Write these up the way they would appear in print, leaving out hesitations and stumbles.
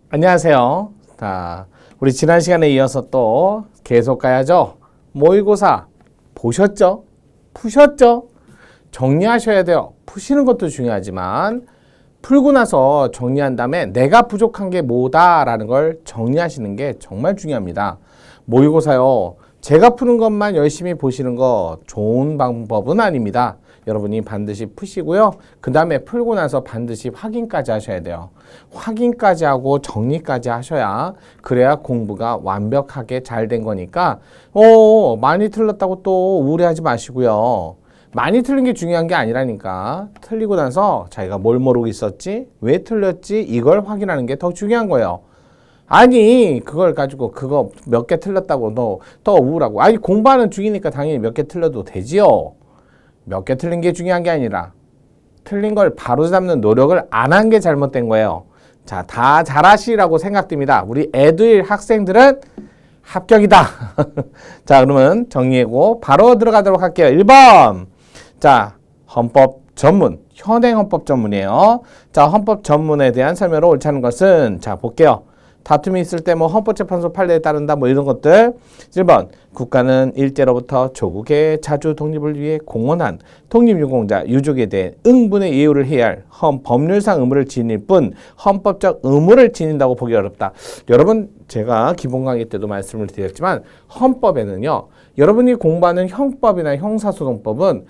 안녕하세요. 자, 우리 지난 시간에 이어서 또 계속 가야죠. 모의고사 보셨죠? 푸셨죠? 정리하셔야 돼요. 푸시는 것도 중요하지만 풀고 나서 정리한 다음에 내가 부족한 게 뭐다라는 걸 정리하시는 게 정말 중요합니다. 모의고사요. 제가 푸는 것만 열심히 보시는 거 좋은 방법은 아닙니다. 여러분이 반드시 푸시고요. 그 다음에 풀고 나서 반드시 확인까지 하셔야 돼요. 확인까지 하고 정리까지 하셔야 그래야 공부가 완벽하게 잘 된 거니까 많이 틀렸다고 또 우울해하지 마시고요. 많이 틀린 게 중요한 게 아니라니까. 틀리고 나서 자기가 뭘 모르고 있었지? 왜 틀렸지? 이걸 확인하는 게 더 중요한 거예요. 아니 그걸 가지고 그거 몇 개 틀렸다고 너 더 우울하고 아니 공부하는 중이니까 당연히 몇 개 틀려도 되지요. 몇 개 틀린 게 중요한 게 아니라 틀린 걸 바로잡는 노력을 안 한 게 잘못된 거예요. 자, 다 잘하시라고 생각됩니다. 우리 애들 학생들은 합격이다. 자, 그러면 정리하고 바로 들어가도록 할게요. 1번. 자, 헌법 전문, 현행 헌법 전문이에요. 자, 헌법 전문에 대한 설명을 옳지 않은 것은 자, 볼게요. 다툼이 있을 때 뭐 헌법재판소 판례에 따른다 뭐 이런 것들. 1번 국가는 일제로부터 조국의 자주 독립을 위해 공헌한 독립유공자 유족에 대해 응분의 예우를 해야 할 법률상 의무를 지닐 뿐 헌법적 의무를 지닌다고 보기 어렵다. 여러분 제가 기본 강의 때도 말씀을 드렸지만 헌법에는요. 여러분이 공부하는 형법이나 형사소송법은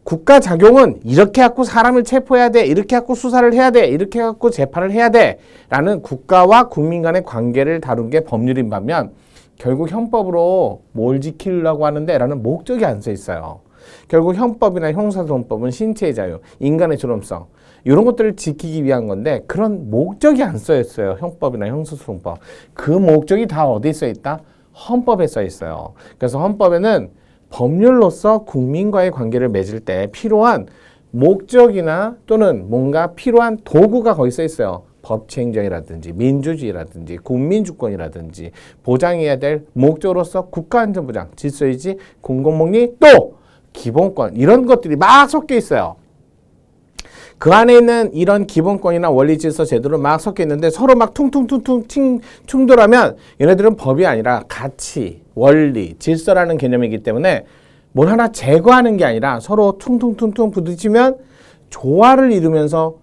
국가 작용은 이렇게 갖고 사람을 체포해야 돼. 이렇게 갖고 수사를 해야 돼. 이렇게 갖고 재판을 해야 돼. 라는 국가와 국민 간의 관계를 다룬 게 법률인 반면 결국 형법으로 뭘 지키려고 하는데 라는 목적이 안 써 있어요. 결국 형법이나 형사소송법은 신체의 자유, 인간의 존엄성 이런 것들을 지키기 위한 건데 그런 목적이 안 써 있어요. 형법이나 형사소송법. 그 목적이 다 어디에 써 있다? 헌법에 써 있어요. 그래서 헌법에는 법률로서 국민과의 관계를 맺을 때 필요한 목적이나 또는 뭔가 필요한 도구가 거기 써 있어요. 법치행정이라든지 민주주의라든지 국민주권이라든지 보장해야 될 목적으로서 국가안전보장, 질서유지, 공공복리 또 기본권 이런 것들이 막 섞여 있어요. 그 안에 있는 이런 기본권이나 원리 질서 제도를 막 섞여 있는데 서로 막 퉁퉁퉁퉁 충돌하면 얘네들은 법이 아니라 가치, 원리, 질서라는 개념이기 때문에 뭘 하나 제거하는 게 아니라 서로 퉁퉁퉁퉁 부딪히면 조화를 이루면서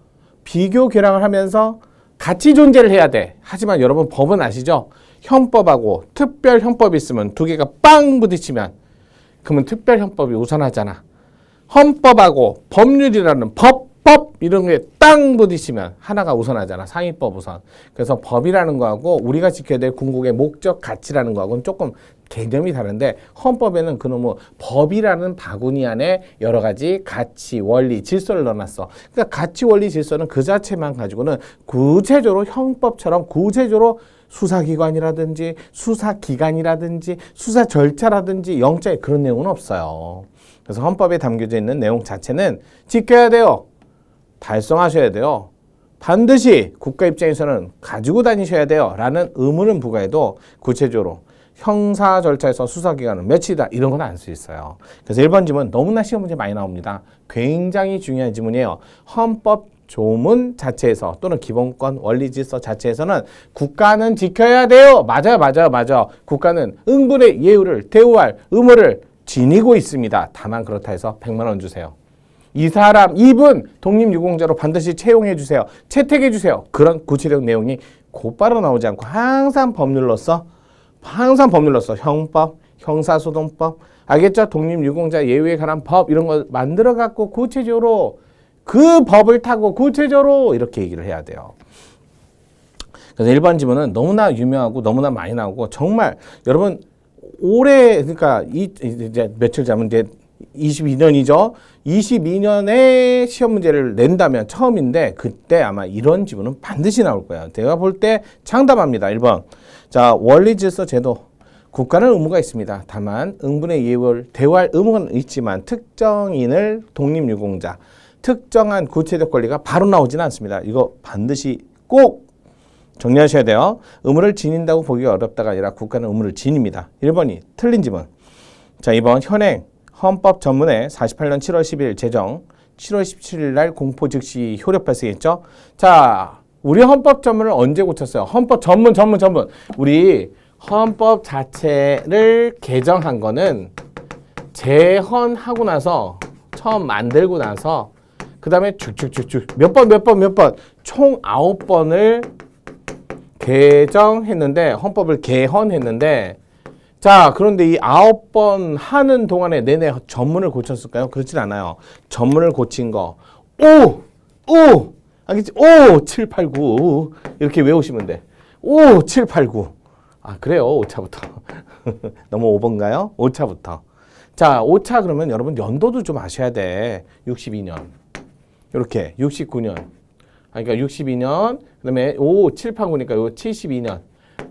비교 결합을 하면서 같이 존재를 해야 돼. 하지만 여러분 법은 아시죠? 형법하고 특별 형법이 있으면 두 개가 빵 부딪히면 그러면 특별 형법이 우선하잖아. 헌법하고 법률이라는 법 이런 게 땅 부딪히면 하나가 우선하잖아. 상위법 우선. 그래서 법이라는 거하고 우리가 지켜야 될 궁극의 목적 가치라는 거하고는 조금 개념이 다른데 헌법에는 그놈의 법이라는 바구니 안에 여러 가지 가치, 원리, 질서를 넣어놨어. 그러니까 가치, 원리, 질서는 그 자체만 가지고는 구체적으로 형법처럼 구체적으로 수사기관이라든지 수사기간이라든지 수사 절차라든지 영장에 그런 내용은 없어요. 그래서 헌법에 담겨져 있는 내용 자체는 지켜야 돼요. 달성하셔야 돼요. 반드시 국가 입장에서는 가지고 다니셔야 돼요. 라는 의무는 부과해도 구체적으로 형사 절차에서 수사기간은 며칠이다. 이런 건 안 수 있어요. 그래서 1번 지문 너무나 시험 문제 많이 나옵니다. 굉장히 중요한 지문이에요. 헌법 조문 자체에서 또는 기본권 원리 질서 자체에서는 국가는 지켜야 돼요. 맞아요. 국가는 응분의 예우를 대우할 의무를 지니고 있습니다. 다만 그렇다 해서 100만 원 주세요. 이 사람, 이분 독립유공자로 반드시 채용해 주세요. 채택해 주세요. 그런 구체적 내용이 곧바로 나오지 않고 항상 법률로서 형법, 형사소송법, 알겠죠? 독립유공자 예우에 관한 법 이런 거 만들어 갖고 구체적으로 그 법을 타고 구체적으로 이렇게 얘기를 해야 돼요. 그래서 1번 지문은 너무나 유명하고 너무나 많이 나오고 정말 여러분 올해 그러니까 이제 며칠 자면 이제 22년이죠. 22년에 시험 문제를 낸다면 처음인데 그때 아마 이런 지문은 반드시 나올 거예요. 제가 볼 때 장담합니다. 1번. 자, 원리 질서 제도. 국가는 의무가 있습니다. 다만 응분의 예우를 대우할 의무는 있지만 특정인을 독립유공자, 특정한 구체적 권리가 바로 나오지는 않습니다. 이거 반드시 꼭 정리하셔야 돼요. 의무를 지닌다고 보기가 어렵다가 아니라 국가는 의무를 지닙니다. 1번이 틀린 지문. 자, 2번 현행 헌법 전문에 48년 7월 10일 제정 7월 17일 날 공포 즉시 효력 발생했죠. 자, 우리 헌법 전문을 언제 고쳤어요? 헌법 전문. 우리 헌법 자체를 개정한 거는 재헌하고 나서 처음 만들고 나서 그 다음에 쭉쭉쭉쭉 몇 번 총 9번을 개정했는데 헌법을 개헌했는데 자 그런데 이 9번 하는 동안에 내내 전문을 고쳤을까요? 그렇진 않아요. 전문을 고친 거 5 알겠지? 5, 7, 8, 9 이렇게 외우시면 돼. 5, 7, 8, 9 아 그래요 5차부터 너무 5번가요? 5차부터 자 5차 그러면 여러분 연도도 좀 아셔야 돼. 62년 이렇게 69년 그러니까 62년 그 다음에 5, 7, 8, 9니까 요 72년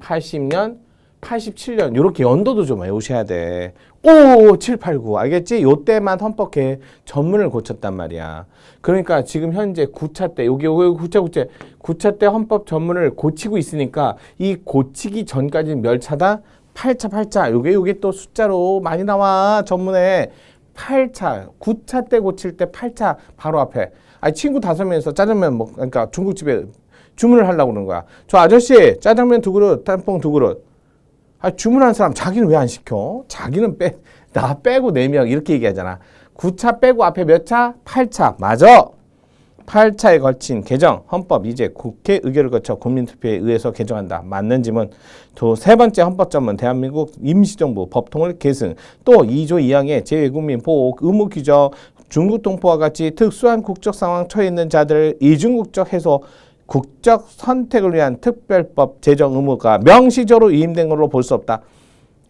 80년 87년 이렇게 연도도 좀 외우셔야 돼. 5, 7, 8, 9 알겠지? 요때만 헌법 전문을 고쳤단 말이야. 그러니까 지금 현재 9차 때 요게 9차 때 헌법 전문을 고치고 있으니까 이 고치기 전까지는 몇 차다? 8차 요게 또 숫자로 많이 나와 전문에 8차 9차 때 고칠 때 8차 바로 앞에 아니 친구 5명이서 짜장면 그러니까 중국집에 주문을 하려고 그러는 거야. 저 아저씨 짜장면 2그릇 짬뽕 2그릇 아, 주문한 사람 자기는 왜 안 시켜? 자기는 나 빼고 4명 이렇게 얘기하잖아. 9차 빼고 앞에 몇 차? 8차. 맞아. 8차에 걸친 개정 헌법 이제 국회 의결을 거쳐 국민투표에 의해서 개정한다. 맞는 질문. 세 번째 헌법 전문 대한민국 임시정부 법통을 계승. 또 2조 2항의 재외국민 보호 의무 규정 중국 동포와 같이 특수한 국적 상황 처해 있는 자들을 이중국적 해소 국적 선택을 위한 특별법 제정 의무가 명시적으로 위임된 걸로 볼 수 없다.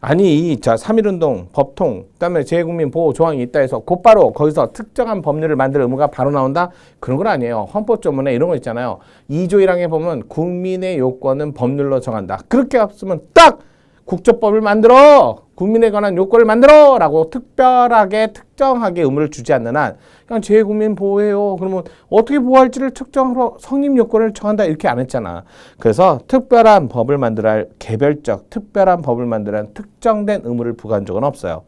아니, 자, 3.1운동, 법통, 그다음에 재외국민 보호 조항이 있다 해서 곧바로 거기서 특정한 법률을 만들 의무가 바로 나온다? 그런 건 아니에요. 헌법 조문에 이런 거 있잖아요. 2조 1항에 보면 국민의 요건은 법률로 정한다. 그렇게 없으면 딱 국적법을 만들어! 국민에 관한 요건을 만들어! 라고 특별하게 특정하게 의무를 주지 않는 한 그냥 재외국민 보호해요. 그러면 어떻게 보호할지를 특정으로 성립 요건을 정한다 이렇게 안 했잖아. 그래서 특별한 법을 만들어야 할 개별적 특별한 법을 만들어야 할 특정된 의무를 부과한 적은 없어요.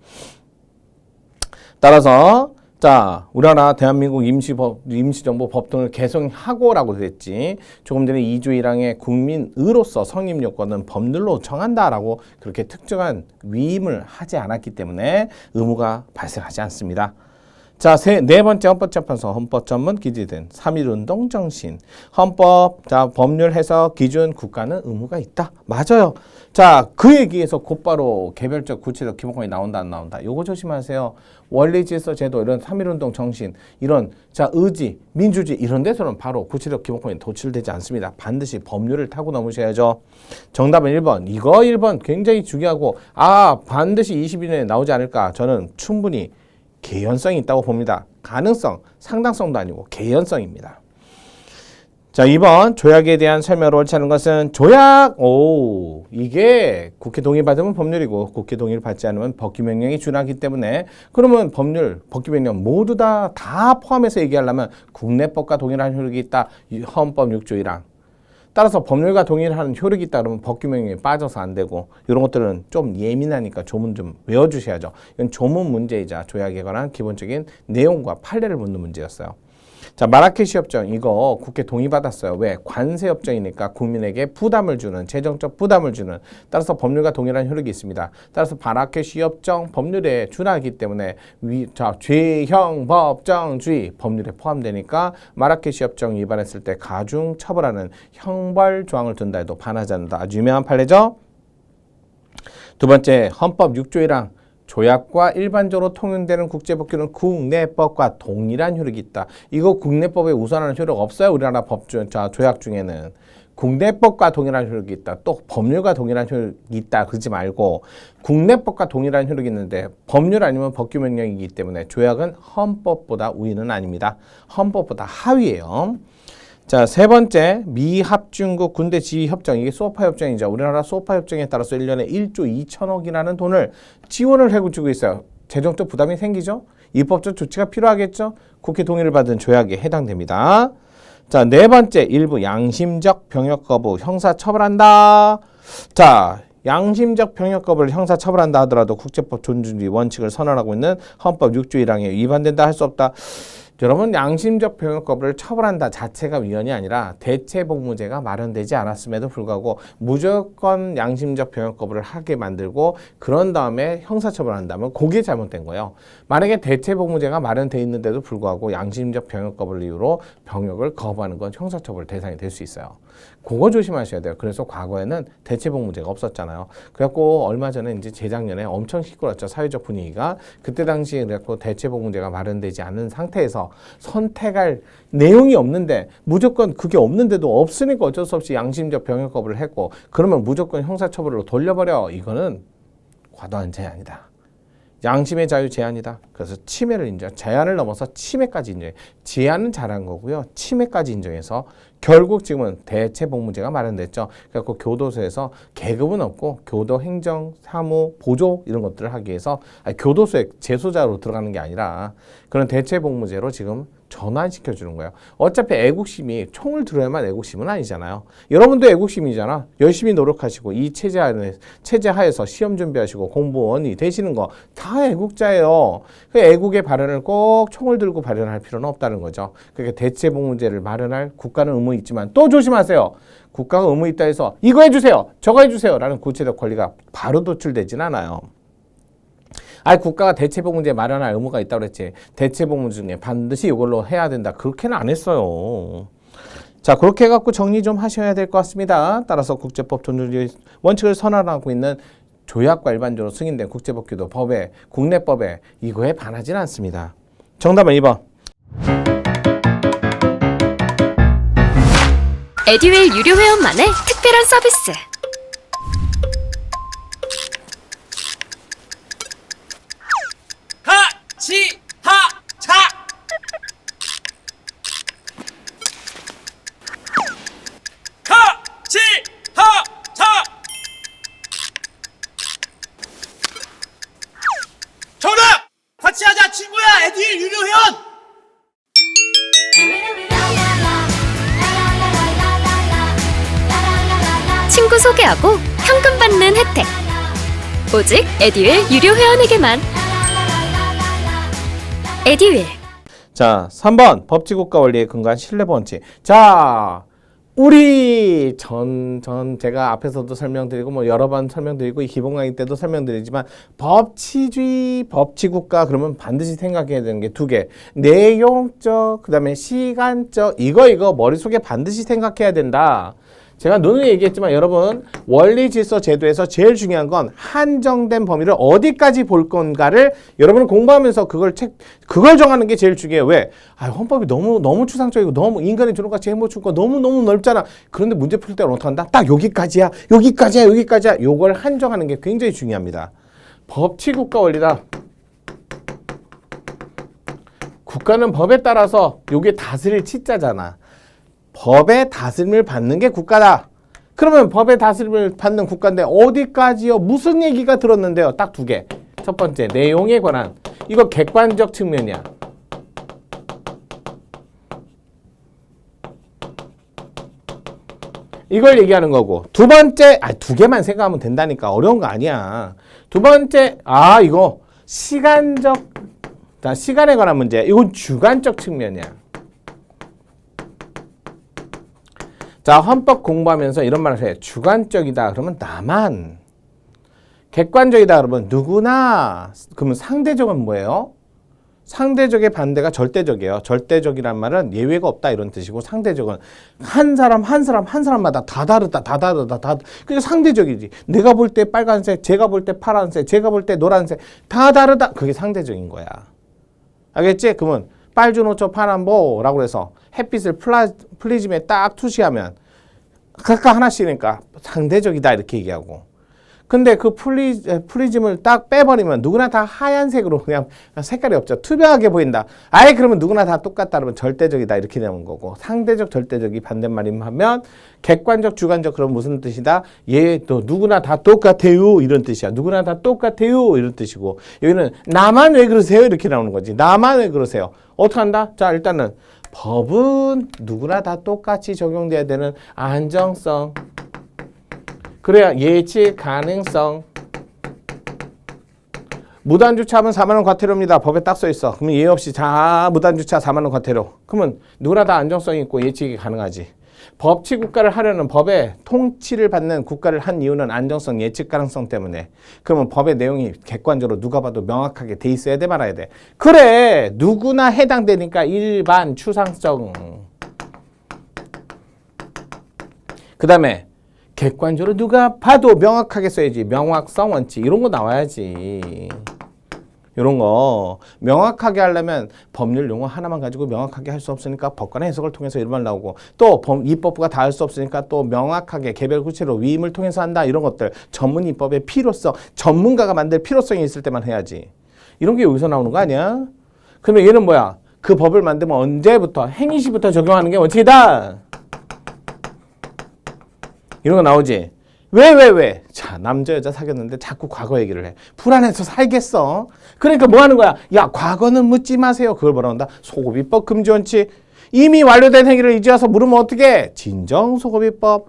따라서 자, 우리나라 대한민국 임시정부 법통을 개성하고라고 그랬지. 조금 전에 2조 1항의 국민의로서 성립 요건은 법률로 정한다라고 그렇게 특정한 위임을 하지 않았기 때문에 의무가 발생하지 않습니다. 자, 네 번째 헌법재판소 헌법 전문 기재된 3.1운동 정신. 헌법, 자, 법률 해석 기준 국가는 의무가 있다. 맞아요. 자, 그 얘기에서 곧바로 개별적 구체적 기본권이 나온다 안 나온다. 요거 조심하세요. 원리 질서 제도 이런 3.1운동 정신 이런 자 의지 민주주의 이런 데서는 바로 구체적 기본권이 도출되지 않습니다. 반드시 법률을 타고 넘으셔야죠. 정답은 1번. 이거 1번 굉장히 중요하고 반드시 22년에 나오지 않을까. 저는 충분히 개연성이 있다고 봅니다. 가능성, 상당성도 아니고 개연성입니다. 자, 2번 조약에 대한 설명을 옳지 않은 것은 조약, 이게 국회 동의 받으면 법률이고 국회 동의를 받지 않으면 법규명령이 준하기 때문에 그러면 법률, 법규명령 모두 다 포함해서 얘기하려면 국내법과 동일한 효력이 있다. 헌법 6조 1항. 따라서 법률과 동일한 효력이 있다 그러면 법규명령이 빠져서 안 되고 이런 것들은 좀 예민하니까 조문 좀 외워주셔야죠. 이건 조문 문제이자 조약에 관한 기본적인 내용과 판례를 묻는 문제였어요. 자, 마라케시 협정 이거 국회 동의받았어요. 왜? 관세 협정이니까 국민에게 부담을 주는 재정적 부담을 주는 따라서 법률과 동일한 효력이 있습니다. 따라서 마라케시 협정 법률에 준하기 때문에 죄형 법정주의 법률에 포함되니까 마라케시 협정 위반했을 때 가중 처벌하는 형벌 조항을 둔다 해도 반하지 않는다. 아주 유명한 판례죠. 두 번째 헌법 6조 1항 조약과 일반적으로 통용되는 국제법규는 국내법과 동일한 효력이 있다. 이거 국내법에 우선하는 효력 없어요. 우리나라 조약 중에는. 국내법과 동일한 효력이 있다. 또 법률과 동일한 효력이 있다. 그러지 말고 국내법과 동일한 효력이 있는데 법률 아니면 법규명령이기 때문에 조약은 헌법보다 우위는 아닙니다. 헌법보다 하위예요. 자, 세 번째 미합중국 군대 지휘 협정 이게 소파 협정이죠. 우리나라 소파 협정에 따라서 1년에 1조 2천억이라는 돈을 지원을 해주고 있어요. 재정적 부담이 생기죠. 입법적 조치가 필요하겠죠. 국회 동의를 받은 조약에 해당됩니다. 자, 네 번째 일부 양심적 병역 거부 형사 처벌한다. 자, 양심적 병역 거부를 형사 처벌한다 하더라도 국제법 존중주의 원칙을 선언하고 있는 헌법 6조 1항에 위반된다 할 수 없다. 여러분 양심적 병역거부를 처벌한다 자체가 위헌이 아니라 대체복무제가 마련되지 않았음에도 불구하고 무조건 양심적 병역거부를 하게 만들고 그런 다음에 형사처벌한다면 그게 잘못된 거예요. 만약에 대체복무제가 마련돼 있는데도 불구하고 양심적 병역거부를 이유로 병역을 거부하는 건 형사처벌 대상이 될 수 있어요. 그거 조심하셔야 돼요. 그래서 과거에는 대체복무제가 없었잖아요. 그래갖고 얼마 전에 이제 재작년에 엄청 시끄럽죠. 사회적 분위기가. 그때 당시에 그래갖고 대체복무제가 마련되지 않은 상태에서 선택할 내용이 없는데 무조건 그게 없는데도 없으니까 어쩔 수 없이 양심적 병역 거부를 했고 그러면 무조건 형사처벌로 돌려버려. 이거는 과도한 제한이다. 양심의 자유 제한이다. 그래서 침해를 인정, 제한을 넘어서 침해까지 인정해. 제한은 잘한 거고요. 침해까지 인정해서 결국 지금은 대체복무제가 마련됐죠. 그래서 교도소에서 계급은 없고 교도, 행정, 사무, 보조 이런 것들을 하기 위해서 교도소에 재소자로 들어가는 게 아니라 그런 대체복무제로 지금 전환시켜주는 거예요. 어차피 애국심이 총을 들어야만 애국심은 아니잖아요. 여러분도 애국심이잖아. 열심히 노력하시고 이 체제 하에서 시험 준비하시고 공무원이 되시는 거 다 애국자예요. 그 애국의 발현을 꼭 총을 들고 발현할 필요는 없다는 거죠. 그러니까 대체복무제를 마련할 국가는 의무 있지만 또 조심하세요. 국가가 의무 있다 해서 이거 해주세요, 저거 해주세요 라는 구체적 권리가 바로 도출되진 않아요. 국가가 대체복무제 마련할 의무가 있다고 그랬지. 대체복무제 중에 반드시 이걸로 해야 된다. 그렇게는 안 했어요. 자, 그렇게 해갖고 정리 좀 하셔야 될 것 같습니다. 따라서 국제법 존중 원칙을 선언하고 있는 조약과 일반적으로 승인된 국제법규도 법에, 국내법에 이거에 반하지는 않습니다. 정답은 2번. 에듀윌 유료 회원만의 특별한 서비스. 하치하차 하치하차 정답! 같이 하자 친구야 에듀윌 유료 회원! 친구 소개하고 현금 받는 혜택. 오직 에듀윌 유료 회원에게만. 에듀윌. 자, 3번 법치국가 원리에 근거한 신뢰원칙. 자, 우리 제가 앞에서도 설명드리고 뭐 여러 번 설명드리고 이 기본 강의 때도 설명드리지만 법치주의, 법치국가 그러면 반드시 생각해야 되는 게 두 개. 내용적, 그 다음에 시간적, 이거 머릿속에 반드시 생각해야 된다. 제가 누누이 얘기했지만 여러분 원리 질서 제도에서 제일 중요한 건 한정된 범위를 어디까지 볼 건가를 여러분은 공부하면서 그걸 정하는 게 제일 중요해요. 왜? 헌법이 너무 추상적이고 너무 인간의 존엄과 해모충과 너무 넓잖아. 그런데 문제 풀 때는 어떻게 한다? 딱 여기까지야. 요걸 한정하는 게 굉장히 중요합니다. 법치국가 원리다. 국가는 법에 따라서 요게 다스릴 치자잖아. 법의 다스림을 받는 게 국가다. 그러면 법의 다스림을 받는 국가인데 어디까지요? 무슨 얘기가 들었는데요? 딱 두 개. 첫 번째, 내용에 관한. 이거 객관적 측면이야. 이걸 얘기하는 거고. 두 번째, 두 개만 생각하면 된다니까. 어려운 거 아니야. 두 번째, 이거 시간적, 시간에 관한 문제. 이건 주관적 측면이야. 자, 헌법 공부하면서 이런 말을 해. 주관적이다. 그러면 나만. 객관적이다. 그러면 누구나. 그러면 상대적은 뭐예요? 상대적의 반대가 절대적이에요. 절대적이란 말은 예외가 없다 이런 뜻이고 상대적은 한 사람마다 다 다르다. 그게 상대적이지. 내가 볼 때 빨간색, 제가 볼 때 파란색, 제가 볼 때 노란색 다 다르다. 그게 상대적인 거야. 알겠지? 그러면 빨주노초 파남보라고 해서 햇빛을 프리즘에 딱 투시하면 각각 하나씩이니까 상대적이다 이렇게 얘기하고 근데 그 프리즘을 딱 빼버리면 누구나 다 하얀색으로 그냥 색깔이 없죠. 투명하게 보인다. 그러면 누구나 다 똑같다 그러면 절대적이다 이렇게 되는 거고 상대적, 절대적이 반대말임 하면 객관적, 주관적 그럼 무슨 뜻이다? 또 누구나 다 똑같아요 이런 뜻이야. 누구나 다 똑같아요 이런 뜻이고 여기는 나만 왜 그러세요 이렇게 나오는 거지. 나만 왜 그러세요? 어떻게 한다? 자, 일단은 법은 누구나 다 똑같이 적용돼야 되는 안정성 그래야 예측 가능성 무단주차하면 4만 원 과태료입니다. 법에 딱 써 있어. 그러면 예의 없이 자 무단주차 4만 원 과태료. 그러면 누구나 다 안정성이 있고 예측이 가능하지. 법치 국가를 하려는 법의 통치를 받는 국가를 한 이유는 안정성, 예측 가능성 때문에. 그러면 법의 내용이 객관적으로 누가 봐도 명확하게 돼 있어야 돼 말아야 돼. 그래 누구나 해당되니까 일반 추상성. 그 다음에 객관적으로 누가 봐도 명확하게 써야지. 명확성 원칙 이런 거 나와야지. 이런 거 명확하게 하려면 법률 용어 하나만 가지고 명확하게 할 수 없으니까 법관의 해석을 통해서 이런 말 나오고 또 입법부가 다 할 수 없으니까 또 명확하게 개별 구체로 위임을 통해서 한다. 이런 것들 전문 입법의 필요성, 전문가가 만들 필요성이 있을 때만 해야지. 이런 게 여기서 나오는 거 아니야? 그러면 얘는 뭐야? 그 법을 만들면 언제부터? 행위시부터 적용하는 게 원칙이다. 이런 거 나오지? 왜? 자, 남자, 여자 사귀었는데 자꾸 과거 얘기를 해. 불안해서 살겠어. 그러니까 뭐 하는 거야? 야, 과거는 묻지 마세요. 그걸 뭐라 한다? 소급입법 금지원칙. 이미 완료된 행위를 이제 와서 물으면 어떻게? 진정소급입법.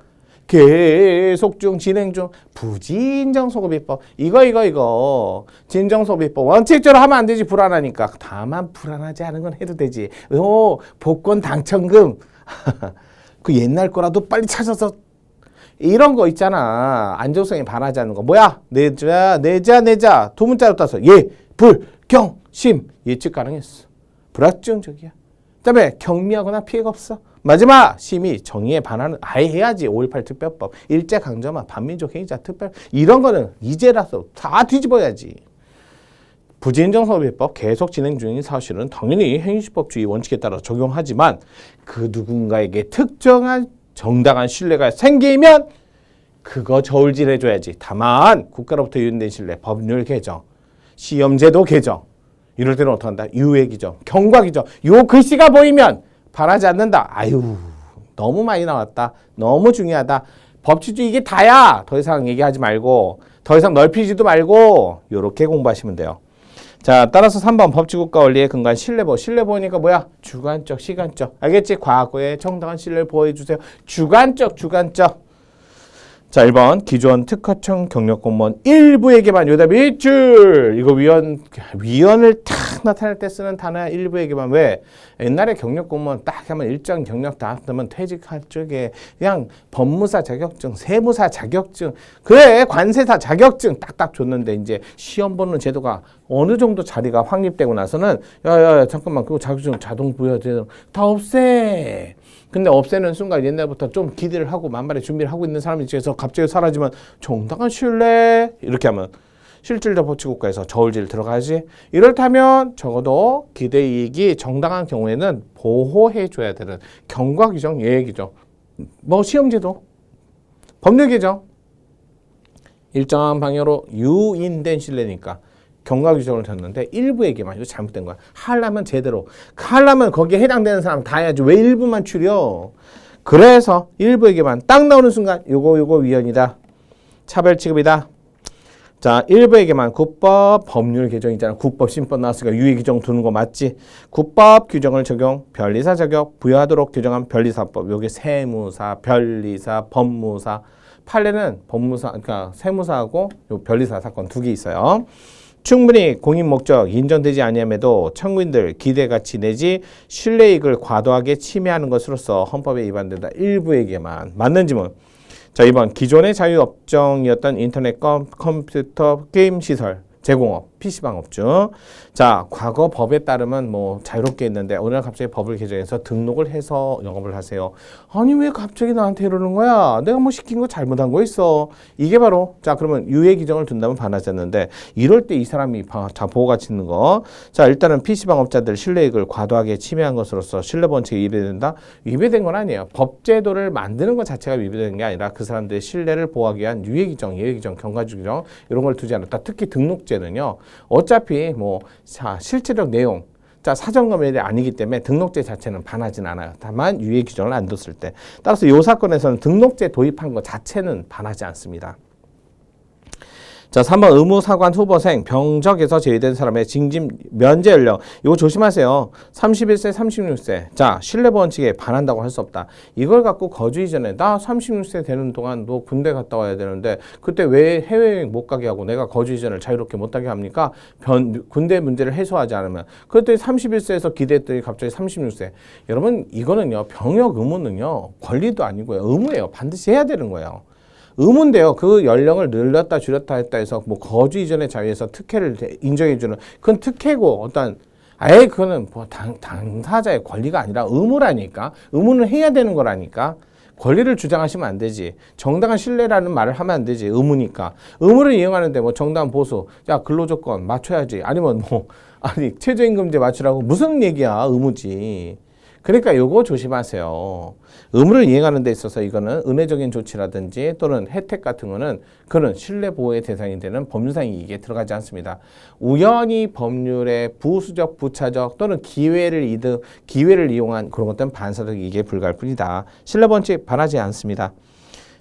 계속 중, 진행 중. 부진정소급입법. 이거. 진정소급입법. 원칙적으로 하면 안 되지. 불안하니까. 다만 불안하지 않은 건 해도 되지. 복권 당첨금. 그 옛날 거라도 빨리 찾아서 이런 거 있잖아. 안정성이 반하지 않는 거. 뭐야? 내자. 두 문자로 따서 예, 불, 경, 심. 예측 가능했어. 불확정적이야. 그다음에 경미하거나 피해가 없어. 마지막 심의 정의에 반하는 아예 해야지. 5.18 특별법, 일제강점화, 반민족 행위자 특별 이런 거는 이제라서 다 뒤집어야지. 부진정소급입법 계속 진행 중인 사실은 당연히 행위시법주의 원칙에 따라 적용하지만 그 누군가에게 특정한 정당한 신뢰가 생기면 그거 저울질 해줘야지. 다만 국가로부터 유인된 신뢰, 법률 개정, 시험제도 개정 이럴 때는 어떻게 한다? 유예 규정, 경과 규정 요 글씨가 보이면 바라지 않는다. 아유 너무 많이 나왔다. 너무 중요하다. 법치주의 이게 다야. 더 이상 얘기하지 말고 더 이상 넓히지도 말고 요렇게 공부하시면 돼요. 자, 따라서 3번 법치국가 원리에 근거한 신뢰보. 신뢰보니까 뭐야? 주관적, 시간적. 알겠지? 과거에 정당한 신뢰를 보여주세요. 주관적. 자, 1번 기존 특허청 경력공무원 일부에게만 요답이 일줄. 이거 위원을 탁 나타낼 때 쓰는 단어야. 일부에게만. 왜? 옛날에 경력공무원 딱 하면 일정 경력 다 하면 퇴직할 적에 그냥 법무사 자격증, 세무사 자격증, 그래 관세사 자격증 딱딱 줬는데 이제 시험 보는 제도가 어느 정도 자리가 확립되고 나서는 야 잠깐만 그거 자격증 자동 부여되는 다 없애. 근데 없애는 순간 옛날부터 좀 기대를 하고 만반의 준비를 하고 있는 사람 입장에서 갑자기 사라지면 정당한 신뢰 이렇게 하면 실질적 법치국가에서 저울질 들어가지. 이렇다면 적어도 기대이익이 정당한 경우에는 보호해줘야 되는 경과 규정, 예외 규정, 뭐 시험제도, 법률 개정 일정한 방향으로 유인된 신뢰니까 경과 규정을 뒀는데 일부에게만 이거 잘못된 거야. 하려면 제대로. 하려면 거기에 해당되는 사람 다 해야지. 왜 일부만 추려? 그래서 일부에게만 딱 나오는 순간 요거 위헌이다. 차별 취급이다. 자, 일부에게만 국법 법률 개정 있잖아. 국법 신법 나왔으니까 유예 규정 두는 거 맞지? 국법 규정을 적용 변리사 자격 부여하도록 규정한 변리사법. 요게 세무사, 변리사, 법무사. 판례는 법무사 그러니까 세무사하고 요 변리사 사건 두 개 있어요. 충분히 공인 목적 인정되지 아니함에도 청구인들 기대가치 내지 신뢰이익을 과도하게 침해하는 것으로서 헌법에 위반된다. 일부에게만. 맞는 지문. 자, 2번 기존의 자유업종이었던 인터넷 컴퓨터 게임 시설 제공업 PC방업주. 자, 과거 법에 따르면 뭐 자유롭게 했는데 오늘 갑자기 법을 개정해서 등록을 해서 영업을 하세요. 아니 왜 갑자기 나한테 이러는 거야? 내가 뭐 시킨 거 잘못한 거 있어. 이게 바로 자 그러면 유예 규정을 둔다면 반하지 않는데 이럴 때 이 사람이 자 보호가치 있는 거. 자 일단은 PC방업자들 신뢰이익을 과도하게 침해한 것으로서 신뢰본칙이 위배된다. 위배된 건 아니에요. 법제도를 만드는 것 자체가 위배되는 게 아니라 그 사람들의 신뢰를 보호하기 위한 유예 규정, 예외 규정, 경과주 규정 이런 걸 두지 않았다. 특히 등록제는요. 어차피 뭐 자 실체적 내용 자 사정검열이 아니기 때문에 등록제 자체는 반하진 않아요. 다만 유예 규정을 안 뒀을 때 따라서 이 사건에서는 등록제 도입한 것 자체는 반하지 않습니다. 자, 3번 의무사관 후보생 병적에서 제외된 사람의 징집 면제 연령. 이거 조심하세요. 31세, 36세. 자, 신뢰보원칙에 반한다고 할 수 없다. 이걸 갖고 거주 이전에 나 36세 되는 동안 너 군대 갔다 와야 되는데 그때 왜 해외여행 못 가게 하고 내가 거주 이전을 자유롭게 못 하게 합니까? 군대 문제를 해소하지 않으면. 그랬더니 31세에서 기대했더니 갑자기 36세. 여러분 이거는요. 병역 의무는요. 권리도 아니고요. 의무예요. 반드시 해야 되는 거예요. 의무인데요. 그 연령을 늘렸다 줄였다 했다 해서 뭐 거주 이전의 자유에서 특혜를 인정해주는 그건 특혜고 어떤 아예 그거는 뭐 당사자의 권리가 아니라 의무라니까. 의무는 해야 되는 거라니까. 권리를 주장하시면 안 되지. 정당한 신뢰라는 말을 하면 안 되지. 의무니까. 의무를 이용하는데 뭐 정당한 보수, 야 근로조건 맞춰야지. 아니면 뭐 아니 최저임금제 맞추라고 무슨 얘기야. 의무지. 그러니까 요거 조심하세요. 의무를 이행하는 데 있어서 이거는 은혜적인 조치라든지 또는 혜택 같은 거는 그는 신뢰보호의 대상이 되는 법률상 이익에 들어가지 않습니다. 우연히 법률의 부수적, 부차적 또는 기회를 이용한 그런 것들은 반사적 이익에 불과할 뿐이다. 신뢰본칙 반하지 않습니다.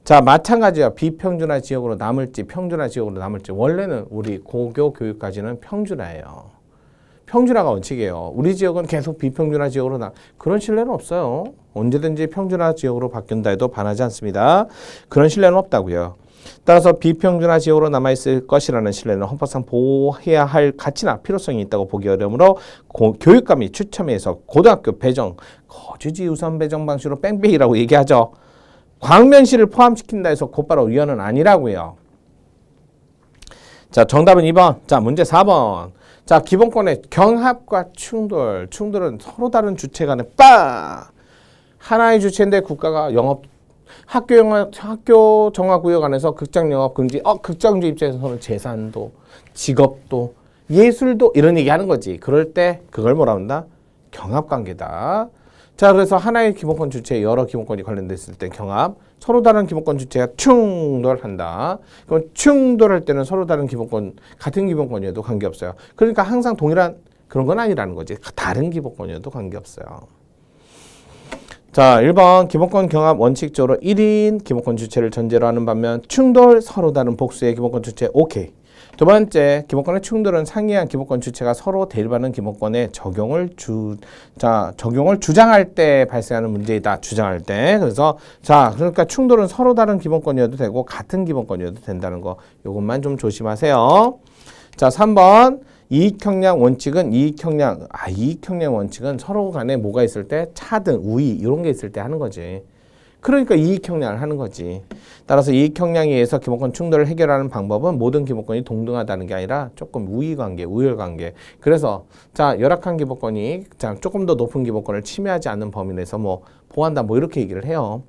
자, 마찬가지야. 비평준화 지역으로 남을지 평준화 지역으로 남을지. 원래는 우리 고교 교육까지는 평준화예요. 평준화가 원칙이에요. 우리 지역은 계속 비평준화 지역으로 그런 신뢰는 없어요. 언제든지 평준화 지역으로 바뀐다 해도 반하지 않습니다. 그런 신뢰는 없다고요. 따라서 비평준화 지역으로 남아있을 것이라는 신뢰는 헌법상 보호해야 할 가치나 필요성이 있다고 보기 어려우므로 교육감이 추첨해서 고등학교 배정, 거주지 우선 배정 방식으로 뺑뺑이라고 얘기하죠. 광명시를 포함시킨다 해서 곧바로 위헌은 아니라고요. 자, 정답은 2번. 자, 문제 4번. 자, 기본권의 경합과 충돌. 충돌은 서로 다른 주체 간의 하나의 주체인데 국가가 학교 정화구역 안에서 극장 영업 금지. 극장주 입장에서는 재산도, 직업도, 예술도 이런 얘기 하는 거지. 그럴 때 그걸 뭐라 한다? 경합관계다. 자, 그래서 하나의 기본권 주체에 여러 기본권이 관련됐을 때 경합, 서로 다른 기본권 주체가 충돌한다. 그럼 충돌할 때는 서로 다른 기본권, 같은 기본권이어도 관계없어요. 그러니까 항상 동일한 그런 건 아니라는 거지. 다른 기본권이어도 관계없어요. 자, 1번 기본권 경합 원칙적으로 1인 기본권 주체를 전제로 하는 반면 충돌 서로 다른 복수의 기본권 주체 오케이. 두 번째, 기본권의 충돌은 상이한 기본권 주체가 서로 대립하는 기본권의 적용을 주장할 때 발생하는 문제이다. 주장할 때. 그래서 자, 그러니까 충돌은 서로 다른 기본권이어도 되고 같은 기본권이어도 된다는 거. 요것만 좀 조심하세요. 자, 3번. 이익형량 원칙은 이익형량 원칙은 서로 간에 뭐가 있을 때 차등, 우위 이런 게 있을 때 하는 거지. 그러니까 이익형량을 하는 거지. 따라서 이익형량에 의해서 기본권 충돌을 해결하는 방법은 모든 기본권이 동등하다는 게 아니라 조금 우위관계, 우열관계. 그래서 자, 열악한 기본권이 조금 더 높은 기본권을 침해하지 않는 범위 내에서 뭐 보호한다 뭐 이렇게 얘기를 해요.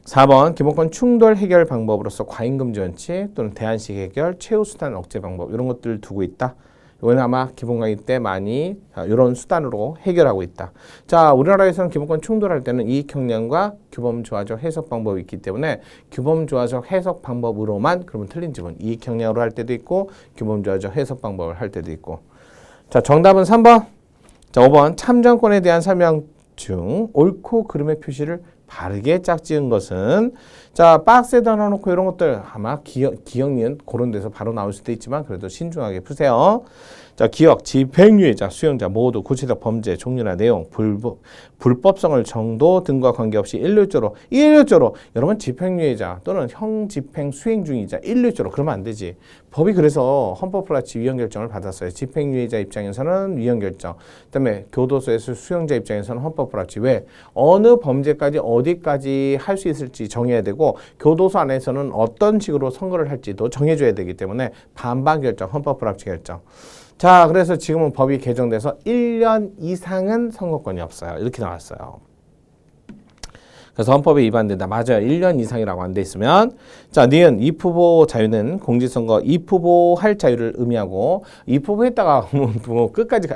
4번 기본권 충돌 해결 방법으로서 과잉금지 원칙 또는 대안식 해결, 최후수단 억제 방법 이런 것들을 두고 있다. 이건 아마 기본 강의 때 많이 이런 수단으로 해결하고 있다. 자, 우리나라에서는 기본권 충돌할 때는 이익형량과 규범조화적 해석 방법이 있기 때문에 규범조화적 해석 방법으로만 그러면 틀린 지분 이익형량으로 할 때도 있고 규범조화적 해석 방법을 할 때도 있고. 자, 정답은 3번. 자, 5번 참정권에 대한 설명 중 옳고 그름의 표시를 바르게 짝지은 것은 자, 박스에다 넣어놓고 이런 것들 아마 기억, 니은 그런 데서 바로 나올 수도 있지만 그래도 신중하게 푸세요. 자, 기억, 집행유예자, 수용자 모두 구체적 범죄 종류나 내용, 불법성을 정도 등과 관계없이 일률적으로 여러분 집행유예자 또는 형집행 수행 중이자 일률적으로 그러면 안 되지. 법이 그래서 헌법플라치 위헌결정을 받았어요. 집행유예자 입장에서는 위헌결정, 그다음에 교도소에서 수용자 입장에서는 헌법플라치. 왜? 어느 범죄까지 어디까지 할 수 있을지 정해야 되고 교도소 안에서는 어떤 식으로 선고를 할지도 정해줘야 되기 때문에 반반 결정, 헌법플라치 결정. 자, 그래서 지금은 법이 개정돼서 1년 이상은 선고권이 없어요. 이렇게 나왔어요. 그래서 헌법에 위반된다. 맞아요. 1년 이상이라고 안 돼 있으면. 자, 니은 입후보 자유는 공직선거 입후보할 자유를 의미하고 입후보했다가 뭐 끝까지